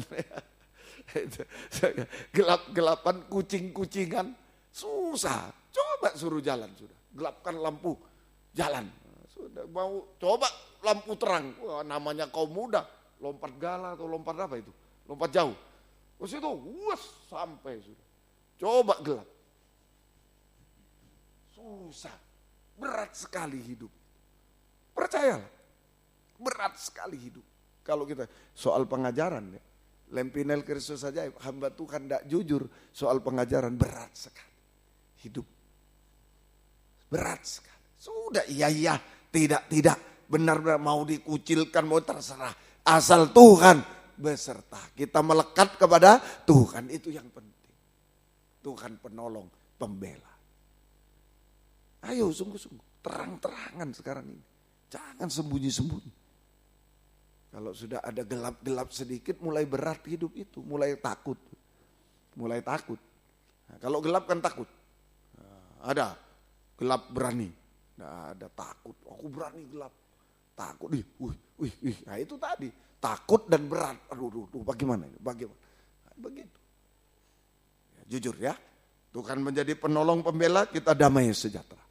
Gelap-gelapan, kucing-kucingan, susah. Coba suruh jalan sudah, gelapkan lampu, jalan. Sudah mau coba lampu terang, wah, namanya kaum muda, lompat gala atau lompat apa itu? Lompat jauh. Terus itu, sampai sudah. Coba gelap. Susah, berat sekali hidup. Percayalah, berat sekali hidup. Kalau kita soal pengajaran ya, Lempinel Kristus saja hamba Tuhan tidak jujur soal pengajaran, berat sekali hidup. Berat sekali. Sudah iya, tidak, benar-benar mau dikucilkan, mau terserah. Asal Tuhan beserta. Kita melekat kepada Tuhan, itu yang penting. Tuhan penolong, pembela. Ayo sungguh-sungguh, terang-terangan sekarang ini. Jangan sembunyi-sembunyi. Kalau sudah ada gelap-gelap sedikit, mulai berat hidup itu, mulai takut. Nah, kalau gelap kan takut. Nah, ada gelap berani. Nah, ada takut. Aku berani gelap. Takut. Nah, itu tadi. Takut dan berat. Aduh, bagaimana ini? Bagaimana? Nah, begitu. Ya, jujur ya. Tuhan menjadi penolong pembela, kita damai sejahtera.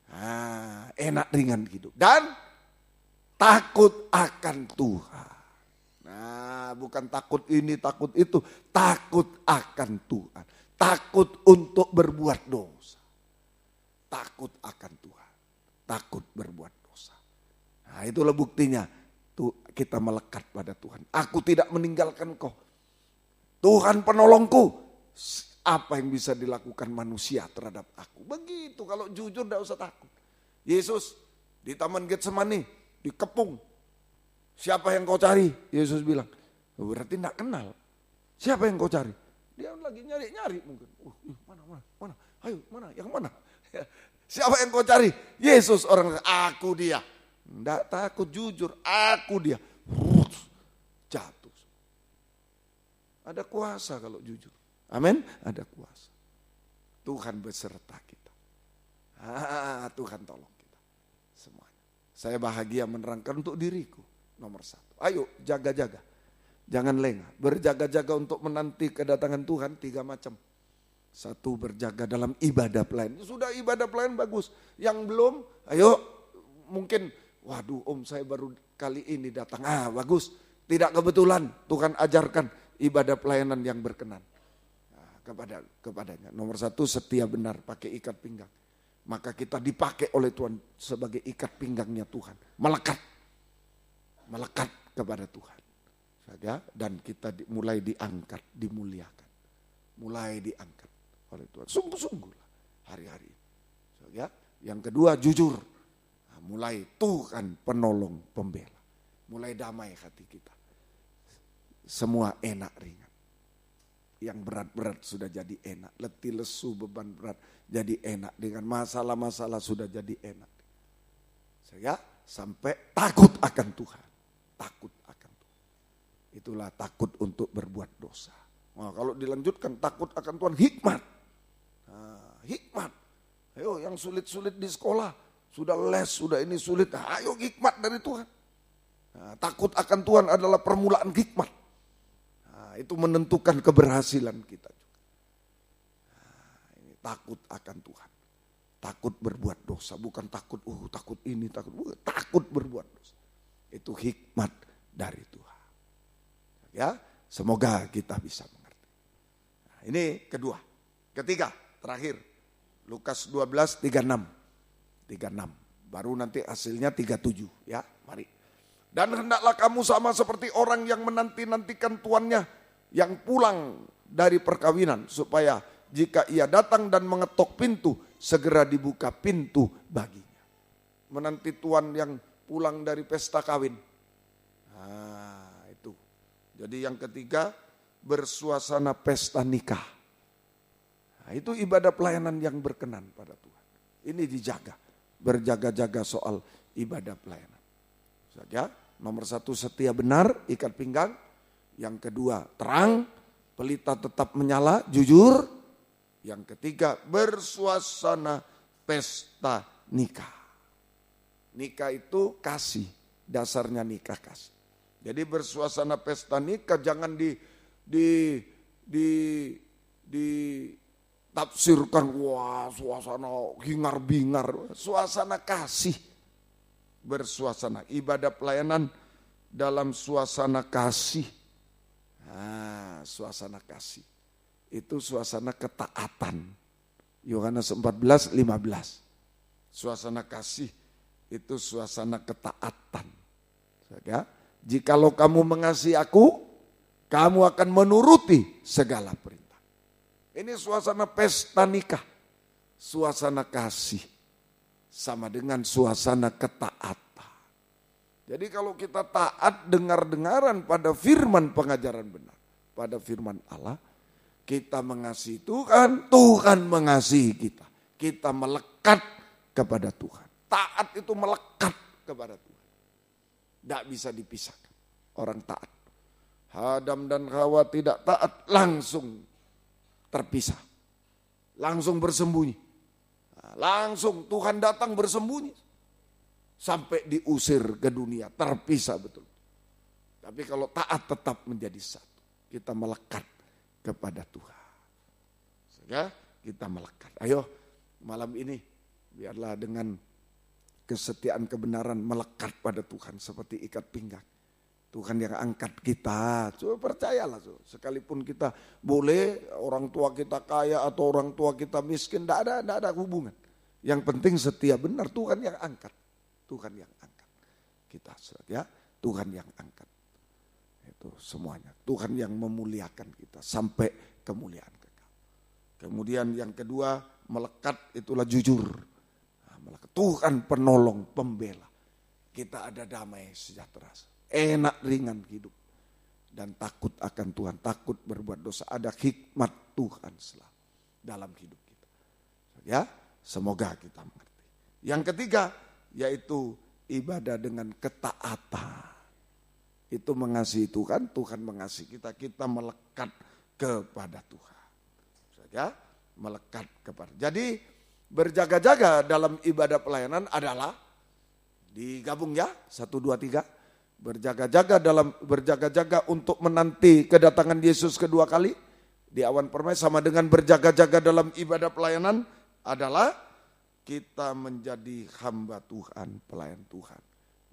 Nah, enak ringan hidup. Dan takut akan Tuhan. Nah, bukan takut ini, takut itu. Takut akan Tuhan. Takut untuk berbuat dosa. Takut akan Tuhan. Takut berbuat dosa. Nah, itulah buktinya. Kita melekat pada Tuhan. Aku tidak meninggalkan kau. Tuhan penolongku. Apa yang bisa dilakukan manusia terhadap aku? Begitu, kalau jujur tidak usah takut. Yesus di Taman Getsemani dikepung. Siapa yang kau cari? Yesus bilang, berarti tidak kenal. Siapa yang kau cari? Dia lagi nyari-nyari mungkin. Mana? Ayo, mana? Yang mana? Siapa yang kau cari? Yesus, orang, aku dia. Tidak takut, jujur, aku dia. Jatuh. Ada kuasa kalau jujur. Amin, ada kuasa. Tuhan beserta kita. Tuhan tolong kita semuanya. Saya bahagia menerangkan untuk diriku. Nomor 1. Ayo jaga-jaga. Jangan lengah. Berjaga-jaga untuk menanti kedatangan Tuhan 3 macam. 1, berjaga dalam ibadah pelayan. Sudah ibadah pelayan bagus. Yang belum, ayo mungkin, waduh om saya baru kali ini datang. Bagus. Tidak kebetulan Tuhan ajarkan ibadah pelayanan yang berkenan. Kepadanya. Nomor 1, setia benar pakai ikat pinggang. Maka kita dipakai oleh Tuhan sebagai ikat pinggangnya Tuhan. Melekat kepada Tuhan. Dan kita mulai diangkat, dimuliakan. Mulai diangkat oleh Tuhan. Sungguh-sungguhlah hari-hari. Yang kedua, jujur. Mulai Tuhan penolong, pembela. Mulai damai hati kita. Semua enak ringan. Yang berat-berat sudah jadi enak. Letih lesu beban berat jadi enak. Dengan masalah-masalah sudah jadi enak. Sampai takut akan Tuhan. Takut akan Tuhan. Itulah takut untuk berbuat dosa. Nah, kalau dilanjutkan takut akan Tuhan, hikmat. Hikmat. Ayo yang sulit-sulit di sekolah. Sudah les, sudah ini sulit. Ayo hikmat dari Tuhan. Takut akan Tuhan adalah permulaan hikmat. Itu menentukan keberhasilan kita juga. Ini takut akan Tuhan. Takut berbuat dosa. Bukan takut, takut ini, takut berbuat dosa. Itu hikmat dari Tuhan. Ya, semoga kita bisa mengerti. Nah, ini kedua. Ketiga, terakhir. Lukas 12, 36. Baru nanti hasilnya 37. Ya, mari. Dan hendaklah kamu sama seperti orang yang menanti-nantikan tuannya yang pulang dari perkawinan, supaya jika ia datang dan mengetok pintu, segera dibuka pintu baginya. Menanti tuan yang pulang dari pesta kawin. Itu. Jadi yang ketiga, bersuasana pesta nikah. Itu ibadah pelayanan yang berkenan pada Tuhan. Ini dijaga. Berjaga-jaga soal ibadah pelayanan. Nomor 1, setia benar, ikat pinggang. Yang kedua, terang. pelita tetap menyala, jujur. Yang ketiga, bersuasana pesta nikah. Nikah itu kasih, dasarnya nikah kasih. Jadi bersuasana pesta nikah jangan ditafsirkan, wah suasana hingar-bingar, suasana kasih. Bersuasana, ibadah pelayanan dalam suasana kasih. Nah, suasana kasih. Itu suasana ketaatan. Yohanes 14:15. Suasana kasih itu suasana ketaatan. Ya, jikalau kamu mengasihi aku, kamu akan menuruti segala perintah. Ini suasana pesta nikah. Suasana kasih. Sama dengan suasana ketaatan. Jadi kalau kita taat dengar-dengaran pada firman pengajaran benar. Pada firman Allah, kita mengasihi Tuhan, Tuhan mengasihi kita. Kita melekat kepada Tuhan. Taat itu melekat kepada Tuhan. Tidak bisa dipisahkan. Orang taat. Adam dan Hawa tidak taat, langsung terpisah. Langsung bersembunyi. Langsung Tuhan datang bersembunyi. Sampai diusir ke dunia, terpisah betul. Tapi kalau taat tetap menjadi satu. Kita melekat kepada Tuhan. Sehingga kita melekat. Ayo malam ini biarlah dengan kesetiaan kebenaran melekat pada Tuhan seperti ikat pinggang. Tuhan yang angkat kita. Coba percayalah. Sekalipun kita boleh orang tua kita kaya atau orang tua kita miskin, tidak ada hubungan. Yang penting setia benar, Tuhan yang angkat. Tuhan yang angkat kita, ya, Tuhan yang angkat. Itu semuanya. Tuhan yang memuliakan kita sampai kemuliaan kekal. Kemudian yang kedua, melekat itulah jujur. Nah, melekat. Tuhan penolong, pembela. Kita ada damai sejahtera. Enak ringan hidup. Dan takut akan Tuhan, takut berbuat dosa. Ada hikmat Tuhan selalu dalam hidup kita. Ya, semoga kita mengerti. Yang ketiga, yaitu ibadah dengan ketaatan. Itu mengasihi Tuhan, Tuhan mengasihi kita, kita melekat kepada Tuhan. Ya, melekat kepada. Jadi berjaga-jaga dalam ibadah pelayanan adalah digabung ya, 1, 2, 3. Berjaga-jaga untuk menanti kedatangan Yesus kedua kali di awan permai, sama dengan berjaga-jaga dalam ibadah pelayanan adalah kita menjadi hamba Tuhan, pelayan Tuhan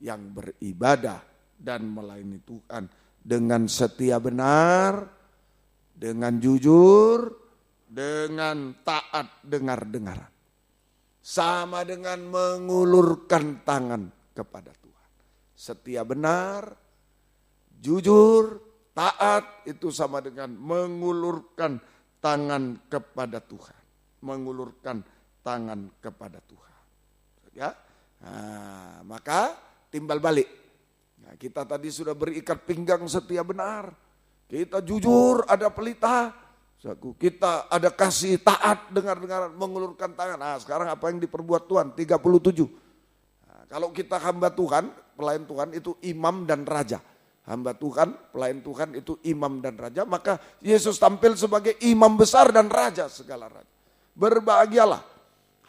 yang beribadah dan melayani Tuhan dengan setia benar, dengan jujur, dengan taat dengar-dengaran. Sama dengan mengulurkan tangan kepada Tuhan. Setia benar, jujur, taat itu sama dengan mengulurkan tangan kepada Tuhan. Mengulurkan tangan kepada Tuhan. Ya, nah, maka timbal balik. Nah, kita tadi sudah berikat pinggang setia benar. Kita jujur, ada pelita. Kita ada kasih, taat, dengar-dengaran, mengulurkan tangan. Nah, sekarang apa yang diperbuat Tuhan? 37. Nah, kalau kita hamba Tuhan, pelayan Tuhan itu imam dan raja. Hamba Tuhan, pelayan Tuhan itu imam dan raja. Maka Yesus tampil sebagai imam besar dan raja segala raja. Berbahagialah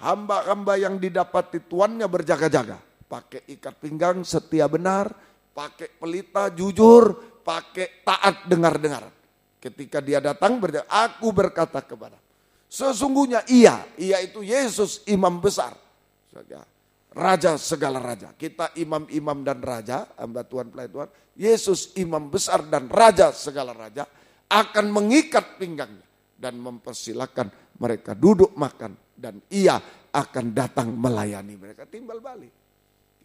hamba-hamba yang didapati tuannya berjaga-jaga. Pakai ikat pinggang, setia benar, pakai pelita, jujur, pakai taat, dengar-dengar. Ketika dia datang, aku berkata kepada, sesungguhnya ia itu Yesus imam besar. Raja segala raja. Kita imam-imam dan raja, hamba Tuhan, pelayan Tuhan. Yesus imam besar dan raja segala raja akan mengikat pinggangnya dan mempersilahkan mereka duduk makan. Dan ia akan datang melayani mereka. Timbal balik.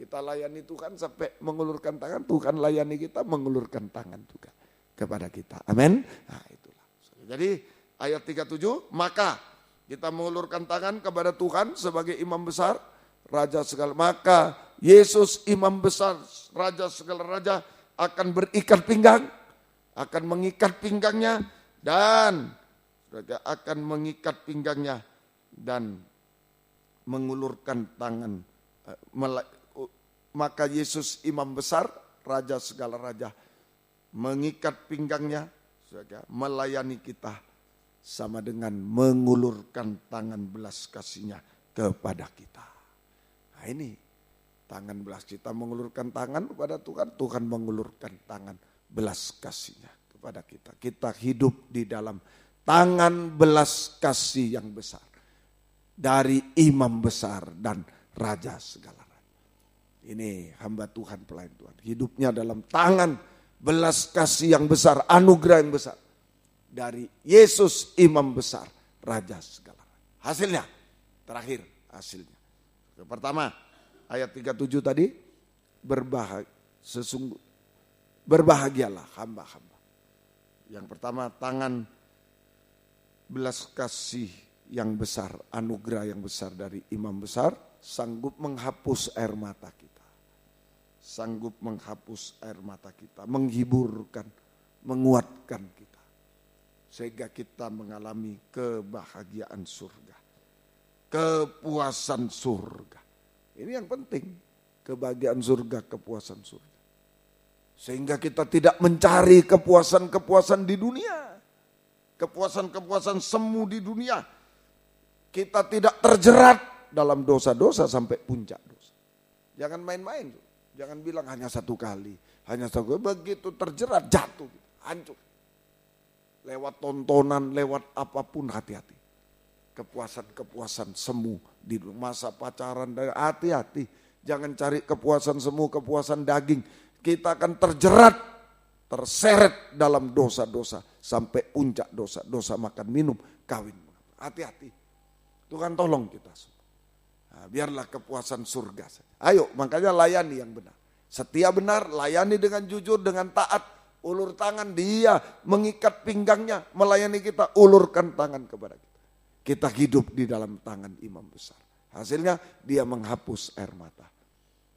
Kita layani Tuhan sampai mengulurkan tangan. Tuhan layani kita mengulurkan tangan juga kepada kita. Amin. Nah itulah. Jadi ayat 37. Maka kita mengulurkan tangan kepada Tuhan sebagai imam besar. Raja segala. Maka Yesus imam besar. Raja segala raja akan berikat pinggang. Akan mengikat pinggangnya. Dan akan mengikat pinggangnya. Dan mengulurkan tangan. Maka Yesus imam besar, raja segala raja, mengikat pinggangnya, Saudara, melayani kita sama dengan mengulurkan tangan belas kasihnya kepada kita. Nah ini tangan belas, kita mengulurkan tangan kepada Tuhan, Tuhan mengulurkan tangan belas kasihnya kepada kita. Kita hidup di dalam tangan belas kasih yang besar dari imam besar dan raja segala raja. Ini hamba Tuhan, pelayan Tuhan, hidupnya dalam tangan belas kasih yang besar, anugerah yang besar dari Yesus imam besar, raja segala raja. Hasilnya, terakhir hasilnya. Yang pertama, ayat 37 tadi, berbahagialah hamba-hamba. Yang pertama, tangan belas kasih yang besar, anugerah yang besar dari imam besar, sanggup menghapus air mata kita. Sanggup menghapus air mata kita, menghiburkan, menguatkan kita. Sehingga kita mengalami kebahagiaan surga, kepuasan surga. Ini yang penting, kebahagiaan surga, kepuasan surga. Sehingga kita tidak mencari kepuasan-kepuasan di dunia, kepuasan-kepuasan semu di dunia. Kita tidak terjerat dalam dosa-dosa sampai puncak dosa. Jangan main-main. Jangan bilang hanya satu kali. Begitu terjerat, jatuh, hancur. Lewat tontonan, lewat apapun, hati-hati. Kepuasan-kepuasan semu di masa pacaran, hati-hati. Jangan cari kepuasan semu, kepuasan daging. Kita akan terjerat, terseret dalam dosa-dosa. Sampai puncak dosa, dosa makan, minum, kawin. Hati-hati. Tuhan tolong kita semua. Nah, biarlah kepuasan surga saja. Ayo, makanya layani yang benar. Setia benar, layani dengan jujur, dengan taat. Ulur tangan, dia mengikat pinggangnya, melayani kita, ulurkan tangan kepada kita. Kita hidup di dalam tangan imam besar. Hasilnya dia menghapus air mata,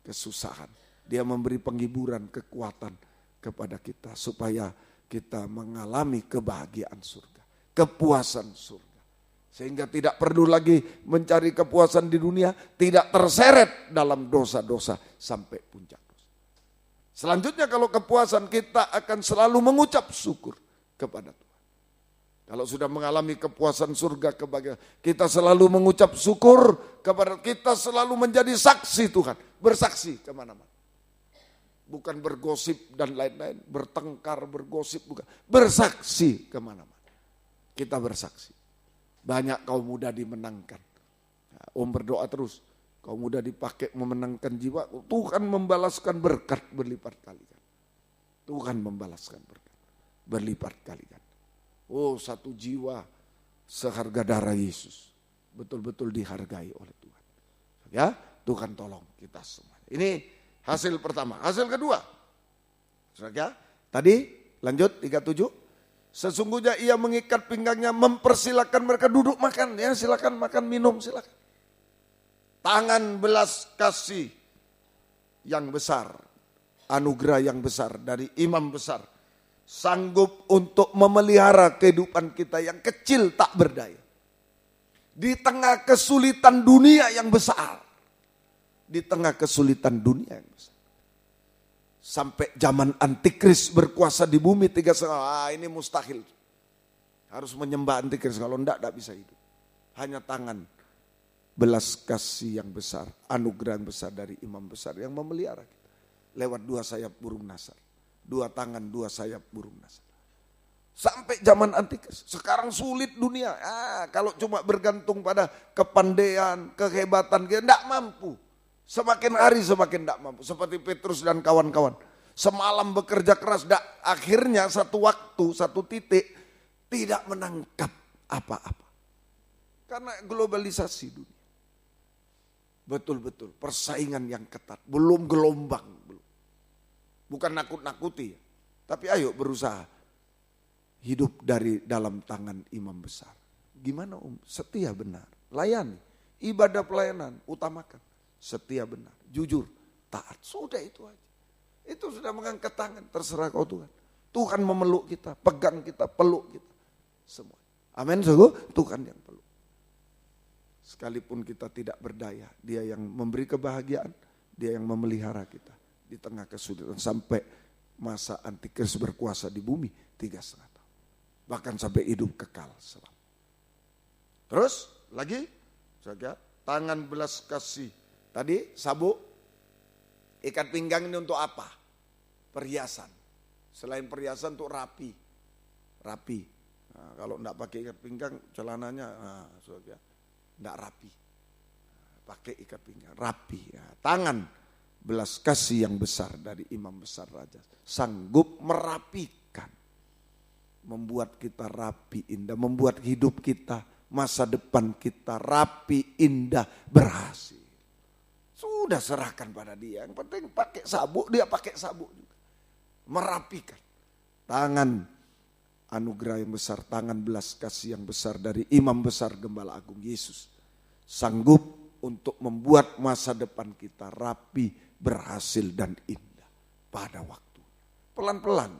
kesusahan. Dia memberi penghiburan, kekuatan kepada kita supaya kita mengalami kebahagiaan surga, kepuasan surga. Sehingga tidak perlu lagi mencari kepuasan di dunia, tidak terseret dalam dosa-dosa sampai puncak dosa. Selanjutnya kalau kepuasan, kita akan selalu mengucap syukur kepada Tuhan. Kalau sudah mengalami kepuasan surga, kebahagiaan, kita selalu mengucap syukur kepada, kita selalu menjadi saksi Tuhan, bersaksi kemana-mana. Bukan bergosip dan lain-lain, bertengkar, bergosip, bukan. Bersaksi kemana-mana. Kita bersaksi. Banyak kaum muda dimenangkan. Om berdoa terus. Kaum muda dipakai memenangkan jiwa. Tuhan membalaskan berkat berlipat kali. Tuhan membalaskan berkat berlipat kali. Oh, satu jiwa seharga darah Yesus. Betul-betul dihargai oleh Tuhan. Ya, Tuhan tolong kita semua. Ini hasil pertama. Hasil kedua. Ya, tadi lanjut 37. Sesungguhnya ia mengikat pinggangnya, mempersilakan mereka duduk makan. Ya, silakan makan, minum, silakan. Tangan belas kasih yang besar, anugerah yang besar dari imam besar, sanggup untuk memelihara kehidupan kita yang kecil tak berdaya. Di tengah kesulitan dunia yang besar. Di tengah kesulitan dunia yang besar. Sampai zaman antikris berkuasa di bumi 3,5. Ini mustahil. Harus menyembah antikris. Kalau enggak bisa hidup. Hanya tangan belas kasih yang besar. Anugerah yang besar dari imam besar yang memelihara kita. Lewat 2 sayap burung nasar. 2 tangan 2 sayap burung nasar. Sampai zaman antikris. Sekarang sulit dunia. Kalau cuma bergantung pada kepandaian, kehebatan. Kita enggak mampu. Semakin hari semakin tidak mampu. Seperti Petrus dan kawan-kawan. Semalam bekerja keras. Akhirnya satu waktu, satu titik. Tidak menangkap apa-apa. Karena globalisasi dunia. Betul-betul persaingan yang ketat. Belum gelombang. Bukan nakut-nakuti. Tapi ayo berusaha. Hidup dari dalam tangan imam besar. Gimana setia benar. Layani. Ibadah pelayanan utamakan. Setia benar, jujur, taat. Sudah itu aja. Itu sudah mengangkat tangan, terserah kau Tuhan. Tuhan memeluk kita, pegang kita, peluk kita. Semua. Amin, Tuhan yang peluk. Sekalipun kita tidak berdaya, dia yang memberi kebahagiaan, dia yang memelihara kita. Di tengah kesulitan sampai masa antikris berkuasa di bumi 3,5 tahun. bahkan sampai hidup kekal. Terus lagi, saudara, tangan belas kasih. Tadi sabuk, ikat pinggang ini untuk apa? Perhiasan. Selain perhiasan untuk rapi. Nah, kalau enggak pakai ikat pinggang, celananya, saudara, enggak rapi. Pakai ikat pinggang, rapi. Ya. Tangan belas kasih yang besar dari imam besar raja. Sanggup merapikan. Membuat kita rapi, indah. Membuat hidup kita, masa depan kita rapi, indah, berhasil. Sudah serahkan pada dia. Yang penting pakai sabuk, dia pakai sabuk juga. Merapikan. Tangan anugerah yang besar, tangan belas kasih yang besar dari imam besar Gembala Agung Yesus. Sanggup untuk membuat masa depan kita rapi, berhasil dan indah pada waktunya. Pelan-pelan,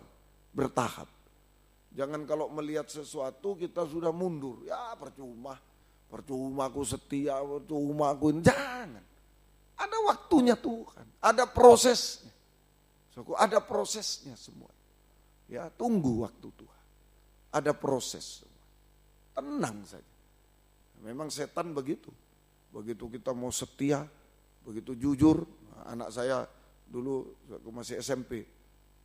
bertahap. Jangan kalau melihat sesuatu kita sudah mundur. Ya percuma aku setia, percuma aku ini. Jangan. Ada waktunya Tuhan, ada prosesnya. Ada prosesnya semua. Ya, tunggu waktu Tuhan. Ada proses semua. Tenang saja. Memang setan begitu. Begitu kita mau setia, begitu jujur. Anak saya dulu aku masih SMP,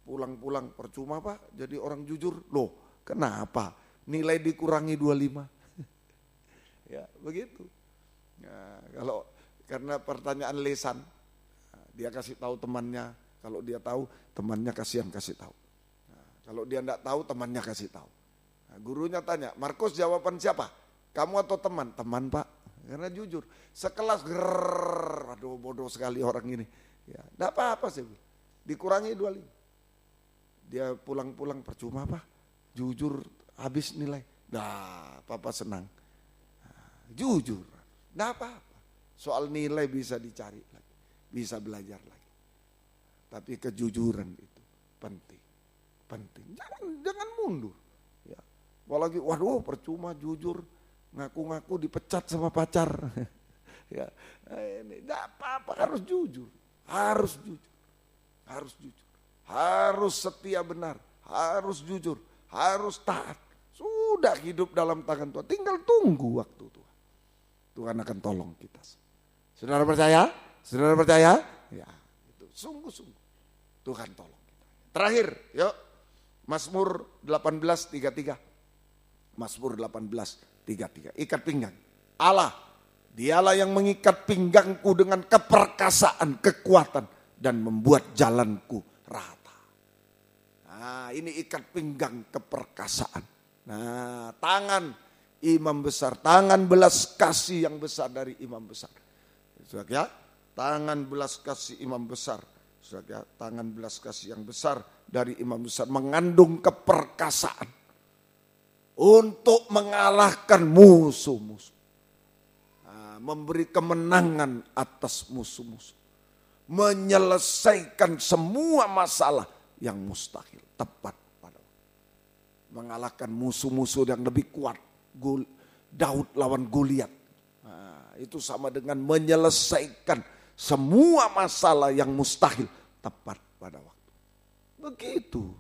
pulang-pulang percuma Pak jadi orang jujur. Loh, kenapa? Nilai dikurangi 25. Ya, begitu. Nah, kalau karena pertanyaan lesan, dia kasih tahu temannya. Kalau dia tahu, temannya kasih tahu. Nah, kalau dia enggak tahu, temannya kasih tahu. Nah, gurunya tanya, Markus jawaban siapa? Kamu atau teman? Teman Pak. Karena jujur. Sekelas, aduh bodoh sekali orang ini. Ya, enggak apa-apa sih. Dikurangi 25. Dia pulang-pulang percuma Pak. Jujur habis nilai. Nah, Papa senang. Nah, jujur. Enggak apa-apa. Soal nilai bisa dicari lagi. Bisa belajar lagi. Tapi kejujuran itu penting. Jangan mundur. Ya. Apalagi waduh percuma jujur. Ngaku-ngaku dipecat sama pacar. Ya, ini enggak apa-apa, harus jujur. Harus setia benar, harus jujur, harus taat. Sudah hidup dalam tangan Tuhan, tinggal tunggu waktu Tuhan. Tuhan akan tolong kita. Saudara percaya? Ya, itu sungguh-sungguh Tuhan tolong kita. Terakhir, yuk. Mazmur 18:33. Mazmur 18:33. Ikat pinggang. Allah, dialah yang mengikat pinggangku dengan keperkasaan, kekuatan dan membuat jalanku rata. Nah, ini ikat pinggang keperkasaan. Nah, tangan imam besar, tangan belas kasih yang besar dari imam besar. Saudara ya, tangan belas kasih imam besar. Saudara ya, tangan belas kasih yang besar dari imam besar mengandung keperkasaan untuk mengalahkan musuh-musuh. Nah, memberi kemenangan atas musuh-musuh. Menyelesaikan semua masalah yang mustahil tepat pada waktu. Mengalahkan musuh-musuh yang lebih kuat. Daud lawan Goliat. Nah, itu sama dengan menyelesaikan semua masalah yang mustahil tepat pada waktu. Begitu.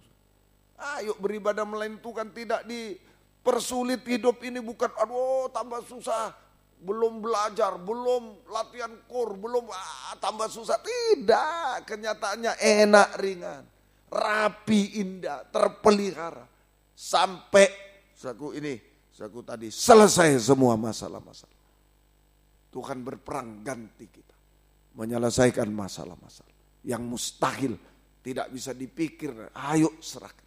Ayo beribadah melayani Tuhan, tidak dipersulit hidup ini, bukan aduh tambah susah, belum belajar, belum latihan kur, belum tambah susah. Tidak, kenyataannya enak, ringan, rapi, indah, terpelihara. Sampai saku tadi selesai semua masalah-masalah. Tuhan berperang ganti kita. Menyelesaikan masalah-masalah. Yang mustahil, tidak bisa dipikir, ayo serahkan.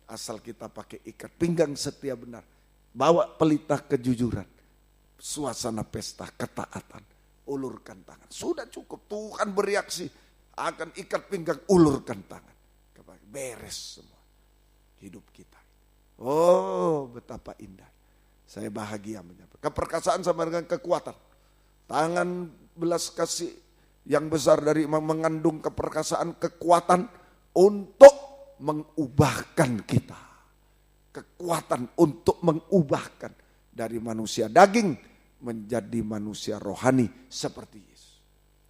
Asal kita pakai ikat pinggang setia benar. Bawa pelita kejujuran. Suasana pesta ketaatan. Ulurkan tangan. Sudah cukup, Tuhan bereaksi. Akan ikat pinggang, ulurkan tangan. Beres semua hidup kita. Oh, betapa indah. Saya bahagia menyampaikan. Keperkasaan sama dengan kekuatan. Tangan belas kasih yang besar dari imam mengandung keperkasaan, kekuatan untuk mengubahkan kita. Kekuatan untuk mengubahkan dari manusia daging menjadi manusia rohani seperti Yesus.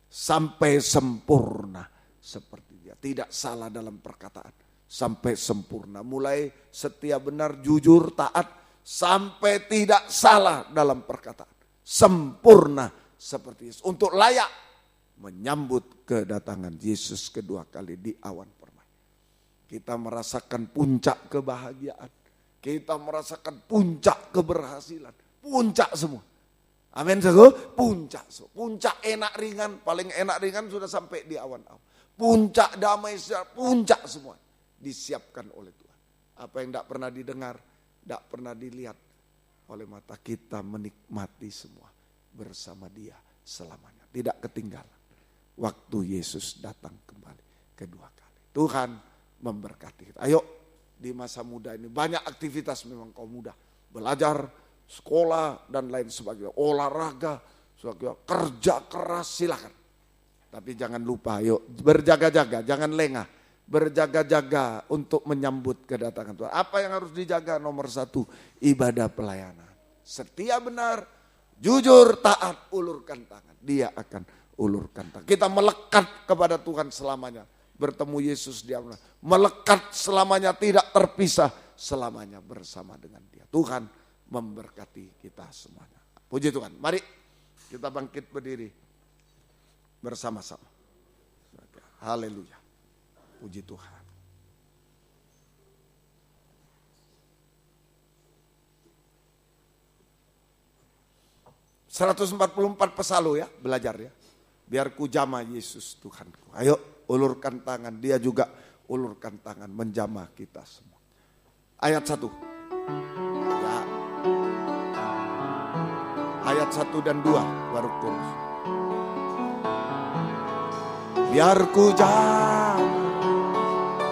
Sampai sempurna seperti dia. Tidak salah dalam perkataan. sampai sempurna. Mulai setia, benar, jujur, taat, sampai tidak salah dalam perkataan. Sempurna seperti Yesus. Untuk layak menyambut kedatangan Yesus kedua kali di awan permai. Kita merasakan puncak kebahagiaan. Kita merasakan puncak keberhasilan. Puncak semua. Amin, puncak. Puncak enak ringan, paling enak ringan sudah sampai di awan-awan. Puncak damai, puncak semua disiapkan oleh Tuhan. Apa yang tidak pernah didengar, tidak pernah dilihat oleh mata kita, menikmati semua bersama Dia selamanya. Tidak ketinggalan waktu Yesus datang kembali kedua kali. Tuhan memberkati kita. Ayo di masa muda ini banyak aktivitas, memang kaum muda. Belajar, sekolah dan lain sebagainya, olahraga, kerja keras, silakan. Tapi jangan lupa, yuk berjaga-jaga, jangan lengah, berjaga-jaga untuk menyambut kedatangan Tuhan. Apa yang harus dijaga? Nomor 1, ibadah pelayanan. Setia, benar, jujur, taat, ulurkan tangan. Dia akan ulurkan tangan. Kita melekat kepada Tuhan selamanya, bertemu Yesus dia, melekat selamanya, tidak terpisah selamanya bersama dengan Dia. Tuhan memberkati kita semuanya. Puji Tuhan. Mari kita bangkit berdiri bersama-sama. Haleluya. Puji Tuhan. ...144 pesalu ya, belajar ya. Biar ku jama Yesus Tuhanku. Ayo ulurkan tangan, Dia juga ulurkan tangan menjamah kita semua. Ayat 1. Ya. Ayat 1 dan 2 baru terus. Biar ku jama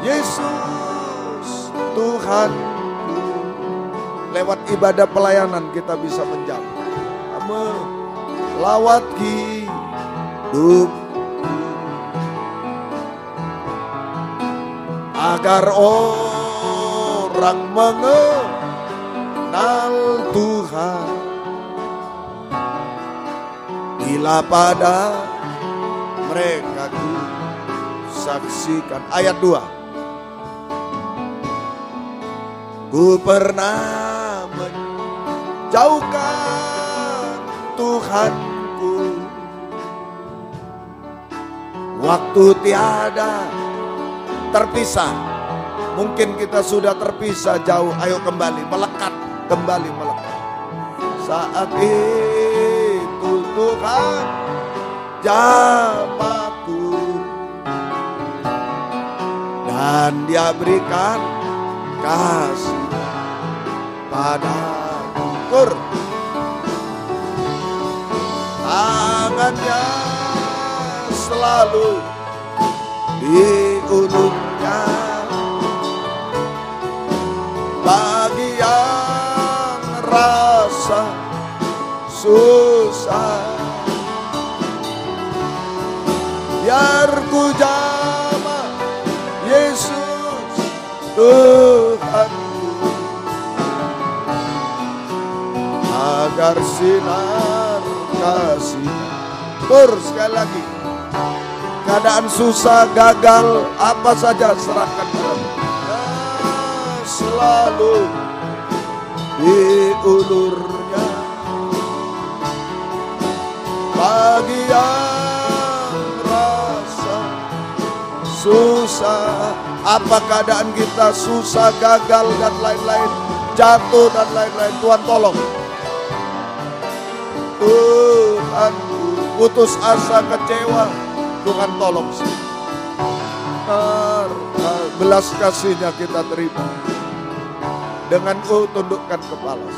Yesus Tuhanku. Lewat ibadah pelayanan kita bisa menjamah. Melawat hidup agar orang mengenal Tuhan. Bila pada mereka ku saksikan. Ayat 2. Ku pernah menjauhkan Tuhanku, waktu tiada terpisah. Mungkin kita sudah terpisah jauh. Ayo kembali melekat, kembali melekat. Saat itu Tuhan jamaku, dan Dia berikan kasih padaku. Tangannya selalu diulurnya bagi yang rasa susah. Biar ku jama Yesus Tuhanku, agar sinar kasih. Sekali lagi, keadaan susah, gagal, apa saja serahkan kepada selalu diulurnya bagi yang rasa susah. Apa keadaan kita susah, gagal dan lain-lain, jatuh dan lain-lain, Tuhan tolong. Tuhan putus asa, kecewa, Tuhan tolong. Belas kasih-Nya kita terima dengan tundukkan kepala.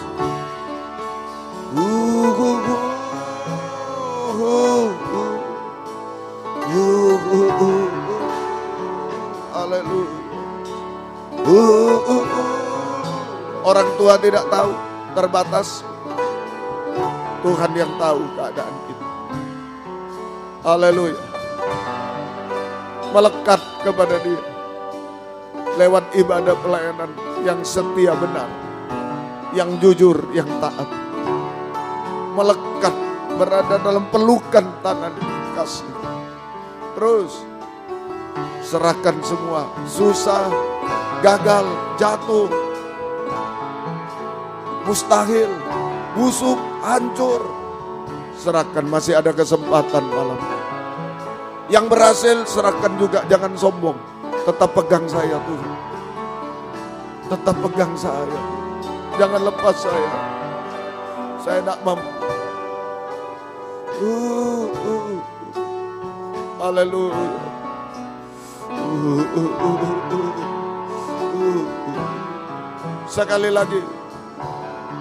Haleluya. Orang tua tidak tahu, terbatas. Tuhan yang tahu keadaan kita. Haleluya. Melekat kepada Dia lewat ibadah pelayanan yang setia, benar, yang jujur, yang taat. Melekat, berada dalam pelukan tangan kasih. Terus serahkan semua susah, gagal, jatuh, mustahil, busuk, hancur. Serahkan, masih ada kesempatan malam. Yang berhasil serahkan juga, jangan sombong. Tetap pegang saya Tuhan. Tetap pegang saya. Jangan lepas saya. Saya tidak mampu. Haleluya. Sekali lagi.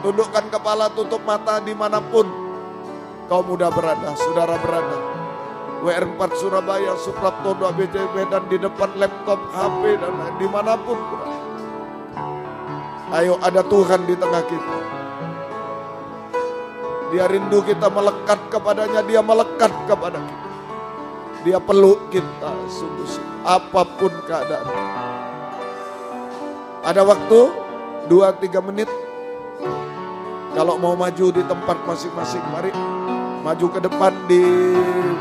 Tundukkan kepala, tutup mata dimanapun kau muda berada, saudara berada. WR4 Surabaya, Supraptodo ABC Medan, di depan laptop, HP, dan dimanapun berada. Ayo, ada Tuhan di tengah kita. Dia rindu kita melekat kepadanya, dia melekat kepada kita. Dia peluk kita sungguh-sungguh, apapun keadaan. Ada waktu 2-3 menit. Kalau mau maju di tempat masing-masing, mari maju ke depan di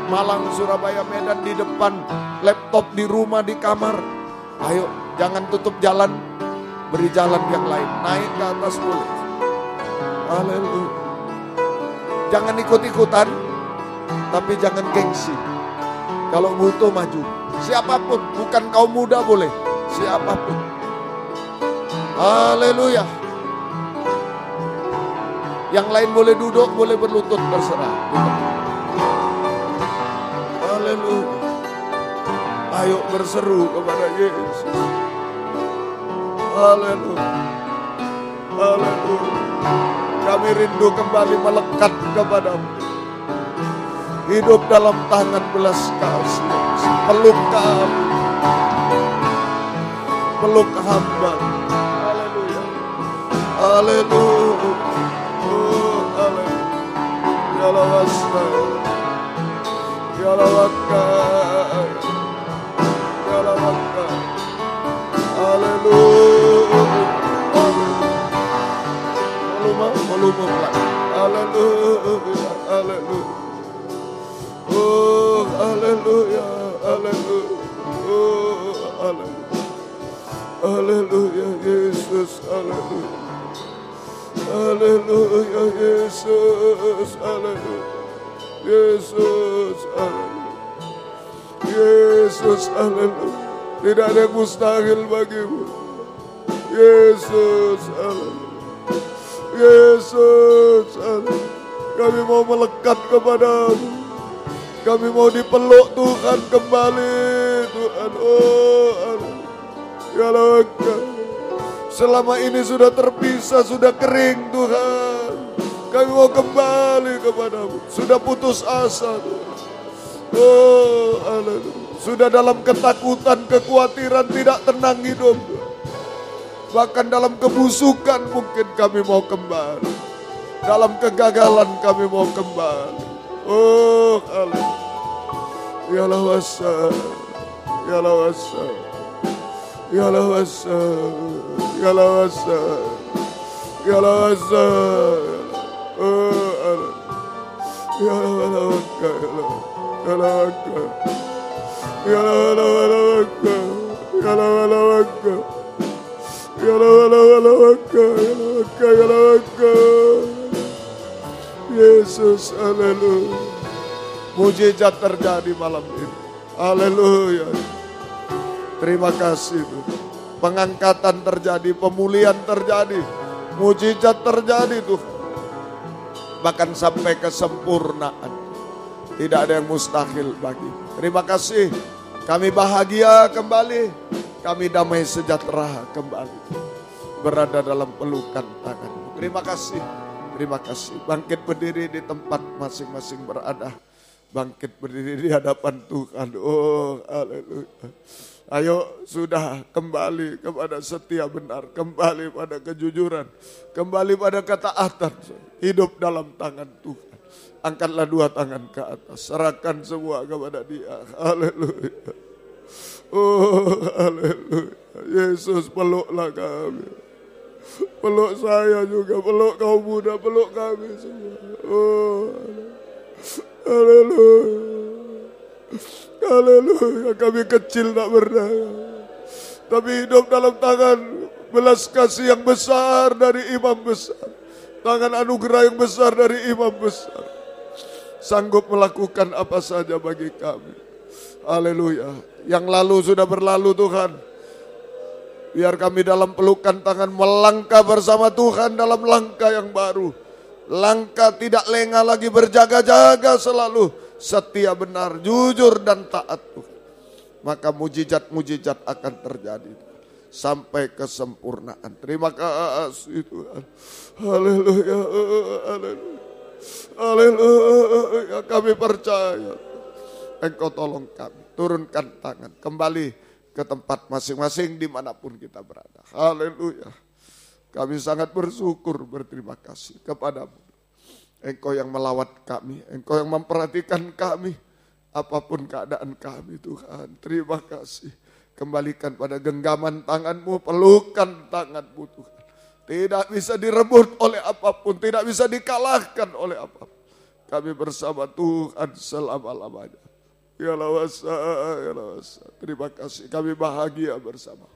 Malang, Surabaya, Medan, di depan laptop, di rumah, di kamar. Ayo, jangan tutup jalan, beri jalan yang lain, naik ke atas boleh. Haleluya. Jangan ikut-ikutan, tapi jangan gengsi. Kalau butuh maju, siapapun, bukan kaum muda boleh, siapapun. Haleluya. Yang lain boleh duduk, boleh berlutut, terserah. Haleluya. Ayo berseru kepada Yesus. Haleluya. Haleluya. Kami rindu kembali melekat kepadamu. Hidup dalam tangan belas kasih. Peluk kami. Peluk hamba. Haleluya. Haleluya. Yalawasa, Yalawaka, Yalawaka, Haleluya, Haleluya, Haleluya, Haleluya, oh Haleluya, Haleluya, oh Haleluya, Haleluya, Yesus, Haleluya. Haleluya Yesus, haleluya. Yesus, haleluya. Yesus, haleluya. Tidak ada yang mustahil bagimu. Yesus, haleluya. Yesus, haleluya. Kami mau melekat kepadamu. Kami mau dipeluk Tuhan kembali, Tuhan. Oh, haleluya. Ya Allah. Selama ini sudah terpisah, sudah kering Tuhan. Kami mau kembali kepadamu. Sudah putus asa Tuhan. Oh, haleluya. Sudah dalam ketakutan, kekhawatiran, tidak tenang hidup. Bahkan dalam kebusukan mungkin kami mau kembali. Dalam kegagalan kami mau kembali. Oh, haleluya. Ya lawasa, ya lawasa, ya lawasa. Galawasa, Galawasa, oh, Galawaka, Galawaka, Galawaka, Galawaka, Galawaka, Galawaka, Yesus, haleluya. Mujizat terjadi malam ini, haleluya. Terima kasih Tuhan. Pengangkatan terjadi, pemulihan terjadi, mujizat terjadi tuh. Bahkan sampai kesempurnaan. Tidak ada yang mustahil bagi. Terima kasih. Kami bahagia kembali. Kami damai sejahtera kembali. Berada dalam pelukan tangan. Terima kasih. Terima kasih. Bangkit berdiri di tempat masing-masing berada. Bangkit berdiri di hadapan Tuhan. Oh, haleluya. Ayo sudah kembali kepada setia benar, kembali pada kejujuran, kembali pada ketaatan, hidup dalam tangan Tuhan. Angkatlah dua tangan ke atas, serahkan semua kepada Dia. Haleluya. Oh, haleluya. Yesus, peluklah kami. Peluk saya juga, peluk kaum muda, peluk kami semua. Oh, haleluya. Haleluya, kami kecil tak berdaya. tapi hidup dalam tangan belas kasih yang besar dari imam besar. Tangan anugerah yang besar dari imam besar. Sanggup melakukan apa saja bagi kami. Haleluya. Yang lalu sudah berlalu Tuhan. Biar kami dalam pelukan tangan melangkah bersama Tuhan dalam langkah yang baru. Langkah tidak lengah lagi, berjaga-jaga selalu. Setia, benar, jujur dan taat Tuhan. Maka mujizat-mujizat akan terjadi. Sampai kesempurnaan. Terima kasih Tuhan. Haleluya. Haleluya. Haleluya. Kami percaya. Engkau tolong kami. Turunkan tangan. Kembali ke tempat masing-masing dimanapun kita berada. Haleluya. Kami sangat bersyukur, berterima kasih kepadamu. Engkau yang melawat kami. Engkau yang memperhatikan kami. Apapun keadaan kami Tuhan. Terima kasih. Kembalikan pada genggaman tangan-Mu, pelukan tangan-Mu Tuhan. Tidak bisa direbut oleh apapun, tidak bisa dikalahkan oleh apapun. Kami bersama Tuhan selama-lamanya. Ya lawasa, ya lawasa. Terima kasih, kami bahagia bersama.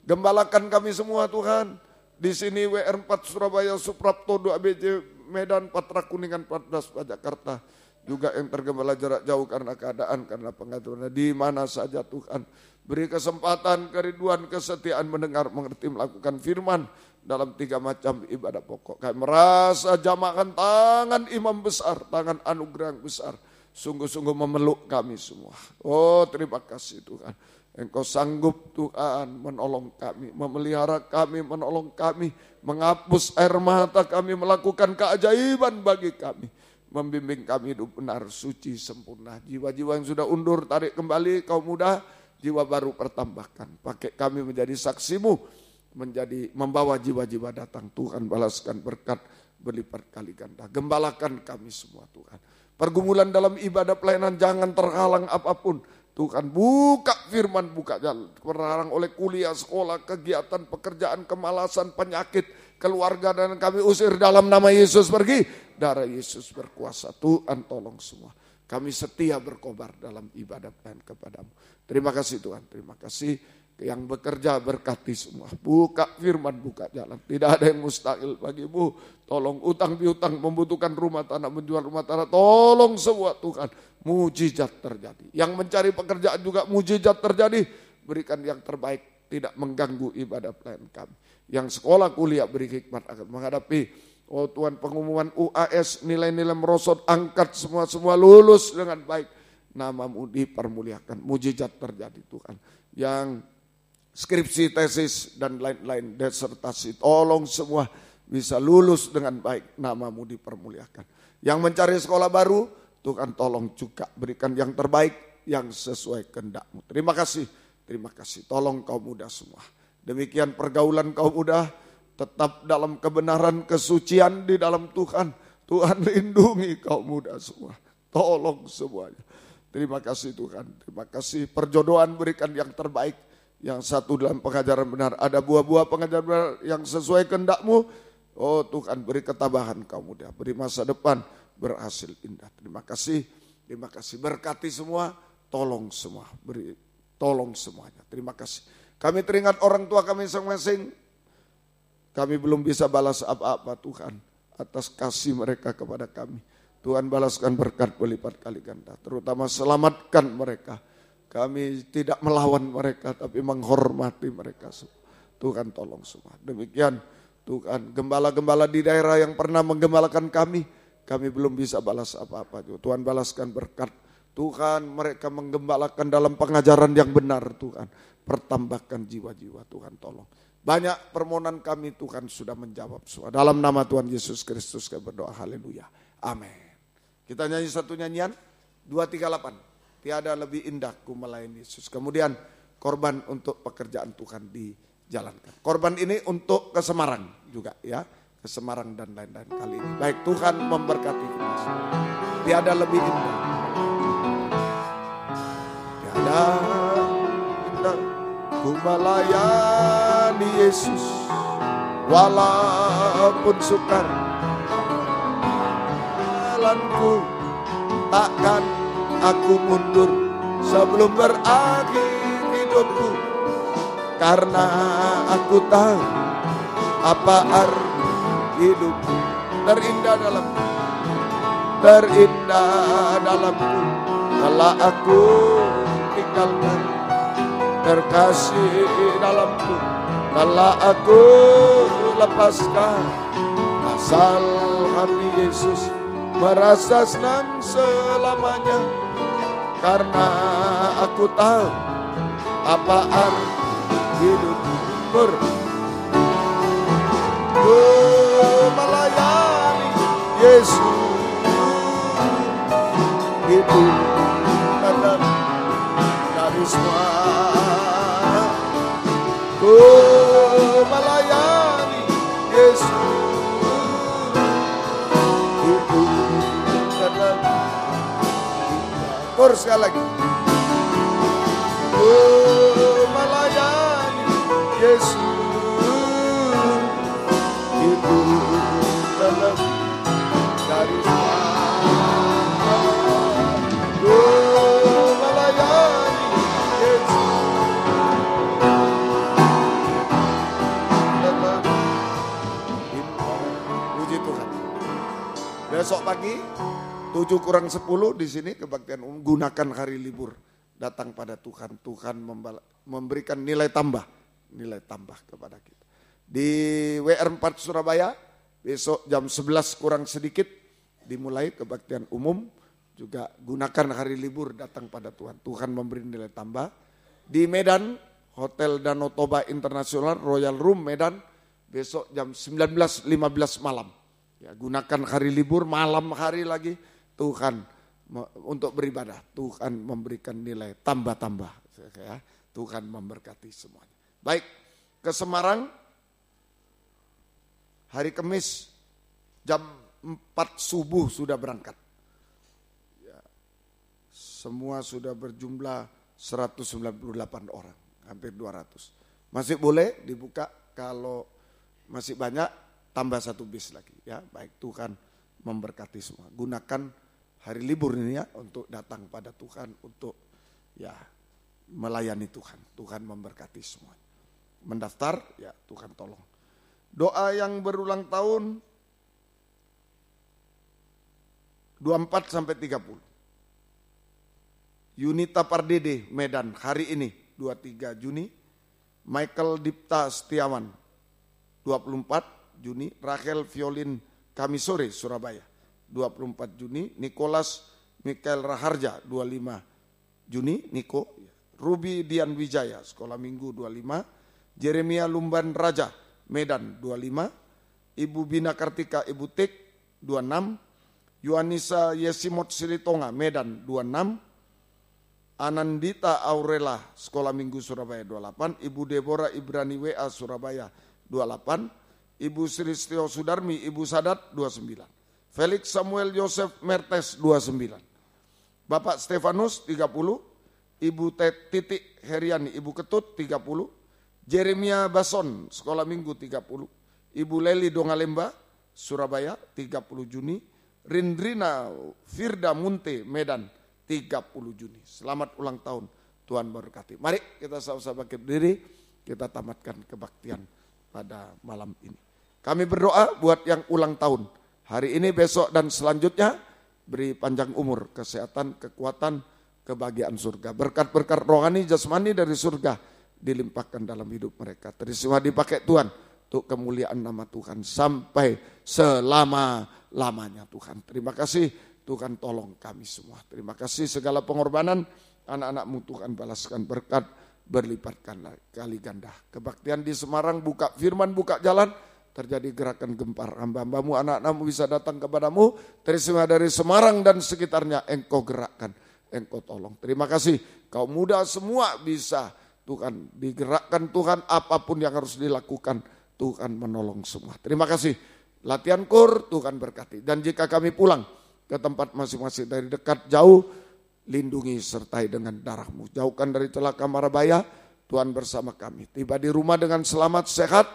Gembalakan kami semua Tuhan. Di sini WR4 Surabaya, Suprapto 2 ABJ Medan, Patra Kuningan 14 Jakarta. Juga yang tergembala jarak jauh karena keadaan, karena pengaturan. Di mana saja Tuhan. Beri kesempatan, kerinduan, kesetiaan mendengar, mengerti, melakukan firman dalam 3 macam ibadah pokok. Kami merasa jamakan tangan imam besar, tangan anugerah yang besar. Sungguh-sungguh memeluk kami semua. Oh terima kasih Tuhan. Engkau sanggup Tuhan menolong kami, memelihara kami, menolong kami. Menghapus air mata kami, melakukan keajaiban bagi kami. Membimbing kami hidup benar, suci, sempurna. Jiwa-jiwa yang sudah undur, tarik kembali, kaum muda. Jiwa baru pertambahkan, pakai kami menjadi saksimu, membawa jiwa-jiwa datang. Tuhan balaskan berkat berlipat kali ganda. Gembalakan kami semua Tuhan. Pergumulan dalam ibadah pelayanan jangan terhalang apapun. Tuhan buka firman, buka jalan. Terhalang oleh kuliah, sekolah, kegiatan, pekerjaan, kemalasan, penyakit, keluarga dan kami usir dalam nama Yesus pergi. Darah Yesus berkuasa. Tuhan tolong semua. Kami setia berkobar dalam ibadah pelayanan kepadamu. Terima kasih Tuhan, terima kasih yang bekerja berkati semua. Buka firman, buka jalan. Tidak ada yang mustahil bagimu. Tolong utang piutang, membutuhkan rumah tanah, menjual rumah tanah. Tolong semua Tuhan, mujizat terjadi. Yang mencari pekerjaan juga mujizat terjadi. Berikan yang terbaik, tidak mengganggu ibadah pelayanan kami. Yang sekolah kuliah beri hikmat akan menghadapi oh Tuhan pengumuman UAS, nilai-nilai merosot, angkat semua lulus dengan baik. Namamu dipermuliakan, mujizat terjadi Tuhan. Yang skripsi, tesis dan lain-lain, disertasi, tolong semua bisa lulus dengan baik. Namamu dipermuliakan. Yang mencari sekolah baru, Tuhan tolong juga berikan yang terbaik, yang sesuai kehendak-Mu. Terima kasih, terima kasih. Tolong kaum muda semua. Demikian pergaulan kaum muda. Tetap dalam kebenaran, kesucian di dalam Tuhan. Tuhan lindungi kaum muda semua. Tolong semuanya. Terima kasih Tuhan. Terima kasih perjodohan berikan yang terbaik. Yang satu dalam pengajaran benar. Ada buah-buah pengajaran benar yang sesuai kehendak-Mu. Oh Tuhan beri ketabahan kaum muda. Beri masa depan berhasil indah. Terima kasih. Terima kasih. Berkati semua. Tolong semua. Tolong semuanya. Terima kasih. Kami teringat orang tua kami masing-masing. Kami belum bisa balas apa-apa Tuhan atas kasih mereka kepada kami. Tuhan balaskan berkat berlipat kali ganda. Terutama selamatkan mereka. Kami tidak melawan mereka tapi menghormati mereka semua. Tuhan tolong semua. Demikian Tuhan gembala-gembala di daerah yang pernah menggembalakan kami. Kami belum bisa balas apa-apa. Tuhan balaskan berkat. Tuhan mereka menggembalakan dalam pengajaran yang benar Tuhan. Pertambahkan jiwa-jiwa Tuhan tolong. Banyak permohonan kami Tuhan sudah menjawab semua. Dalam nama Tuhan Yesus Kristus kami berdoa. Haleluya. Amin. Kita nyanyi satu nyanyian. 238. Tiada lebih indah ku melayani Yesus. Kemudian korban untuk pekerjaan Tuhan dijalankan. Korban ini untuk ke Semarang juga ya. Ke Semarang dan lain-lain kali ini. Baik Tuhan memberkati kita semua. Tiada lebih indah. Tiada indah ku melayani Yesus. Walaupun sukar jalanku, takkan aku mundur sebelum berakhir hidupku. Karena aku tahu apa arti hidup. Terindah dalamku telah aku tinggalkan. Terkasih dalamku telah aku lepaskan. Asal hati Yesus merasa senang selamanya. Karena aku tahu apa arti hidup. Melayani Yesus itu kadang dari semua. Melayani Yesus itu kadang. Kor sekali lagi. Melayani Yesus itu dalam dari melayani Yesus dalam. Puji Tuhan. Besok pagi 7:40 di sini kebaktian umum. Gunakan hari libur datang pada Tuhan. Tuhan memberikan nilai tambah kepada kita. Di WR4 Surabaya besok jam 11 kurang sedikit dimulai kebaktian umum. Juga gunakan hari libur datang pada Tuhan. Tuhan memberi nilai tambah. Di Medan, Hotel Danau Toba Internasional Royal Room Medan besok jam 19.15 malam. Ya, gunakan hari libur malam hari lagi Tuhan untuk beribadah. Tuhan memberikan nilai tambah-tambah. Ya, Tuhan memberkati semuanya. Baik, ke Semarang hari Kamis jam 4 subuh sudah berangkat. Ya, semua sudah berjumlah 198 orang, hampir 200. Masih boleh dibuka, kalau masih banyak tambah 1 bis lagi. Ya, baik, Tuhan memberkati semua. Gunakan hari libur ini ya untuk datang pada Tuhan, untuk ya melayani Tuhan. Tuhan memberkati semua. Mendaftar ya Tuhan tolong. Doa yang berulang tahun 24 sampai 30. Yunita Pardede Medan hari ini 23 Juni. Michael Dipta Setiawan 24 Juni. Rachel Violin Kamisore Surabaya 24 Juni. Nicholas Mikael Raharja 25 Juni. Niko. Ruby Dian Wijaya Sekolah Minggu 25. Jeremia Lumban Raja Medan 25. Ibu Bina Kartika Ibu Tik 26. Yohanisa Yesimot Silitonga Medan 26. Anandita Aurela Sekolah Minggu Surabaya 28. Ibu Deborah Ibrani WA Surabaya 28. Ibu Sristio Sudarmi Ibu Sadat 29. Felix Samuel Yosef Mertes 29. Bapak Stefanus 30. Ibu Titik Heriani Ibu Ketut 30. Jeremia Bason Sekolah Minggu 30. Ibu Leli Dongalemba Surabaya 30 Juni. Rindrina Firda Munte Medan 30 Juni. Selamat ulang tahun, Tuhan berkati. Mari kita sama-sama bangkit berdiri, kita tamatkan kebaktian pada malam ini. Kami berdoa buat yang ulang tahun hari ini, besok dan selanjutnya, beri panjang umur, kesehatan, kekuatan, kebahagiaan surga. Berkat-berkat rohani jasmani dari surga dilimpahkan dalam hidup mereka. Terima dipakai Tuhan untuk kemuliaan nama Tuhan sampai selama-lamanya Tuhan. Terima kasih Tuhan, tolong kami semua. Terima kasih segala pengorbanan anak-anak-Mu Tuhan, balaskan berkat, berlipatkan kali ganda. Kebaktian di Semarang, buka firman, buka jalan, terjadi gerakan gempar. Hamba-Hambamu, anak-anak-Mu bisa datang kepadamu. Terima dari Semarang dan sekitarnya, Engkau gerakkan, Engkau tolong. Terima kasih, kaum muda semua bisa Tuhan digerakkan Tuhan, apapun yang harus dilakukan Tuhan menolong semua. Terima kasih. Latihan kur Tuhan berkati. Dan jika kami pulang ke tempat masing-masing dari dekat jauh, lindungi sertai dengan darah-Mu. Jauhkan dari celaka mara bahaya, Tuhan bersama kami. Tiba di rumah dengan selamat sehat,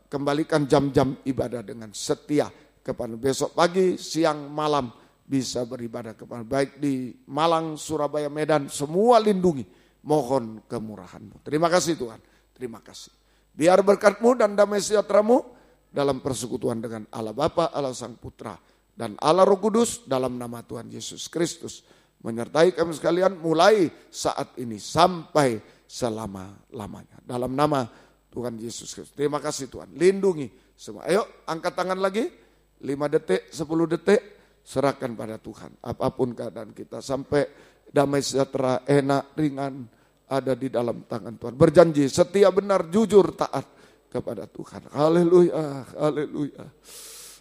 kembalikan jam-jam ibadah dengan setia kepada besok pagi, siang, malam bisa beribadah kepada baik di Malang, Surabaya, Medan, semua lindungi. Mohon kemurahan-Mu. Terima kasih Tuhan. Terima kasih. Biar berkat-Mu dan damai sejahtera-Mu dalam persekutuan dengan Allah Bapa, Allah Sang Putra, dan Allah Roh Kudus dalam nama Tuhan Yesus Kristus menyertai kami sekalian mulai saat ini sampai selama-lamanya. Dalam nama Tuhan Yesus Kristus. Terima kasih Tuhan. Lindungi semua. Ayo angkat tangan lagi. 5 detik, 10 detik. Serahkan pada Tuhan. Apapun keadaan kita. Sampai damai sejahtera, enak, ringan. Ada di dalam tangan Tuhan. Berjanji setia, benar, jujur, taat kepada Tuhan. Haleluya, haleluya.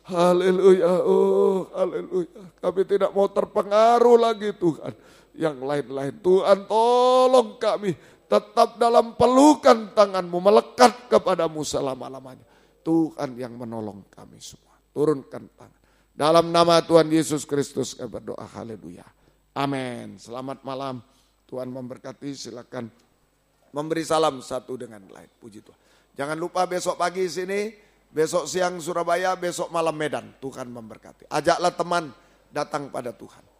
Haleluya, oh haleluya. Kami tidak mau terpengaruh lagi Tuhan. Yang lain-lain. Tuhan tolong kami tetap dalam pelukan tangan-Mu, melekat kepadamu selama-lamanya. Tuhan yang menolong kami semua. Turunkan tangan. Dalam nama Tuhan Yesus Kristus kami berdoa, haleluya. Amin. Selamat malam. Tuhan memberkati, silakan memberi salam satu dengan lain. Puji Tuhan. Jangan lupa besok pagi sini, besok siang Surabaya, besok malam Medan. Tuhan memberkati. Ajaklah teman datang pada Tuhan.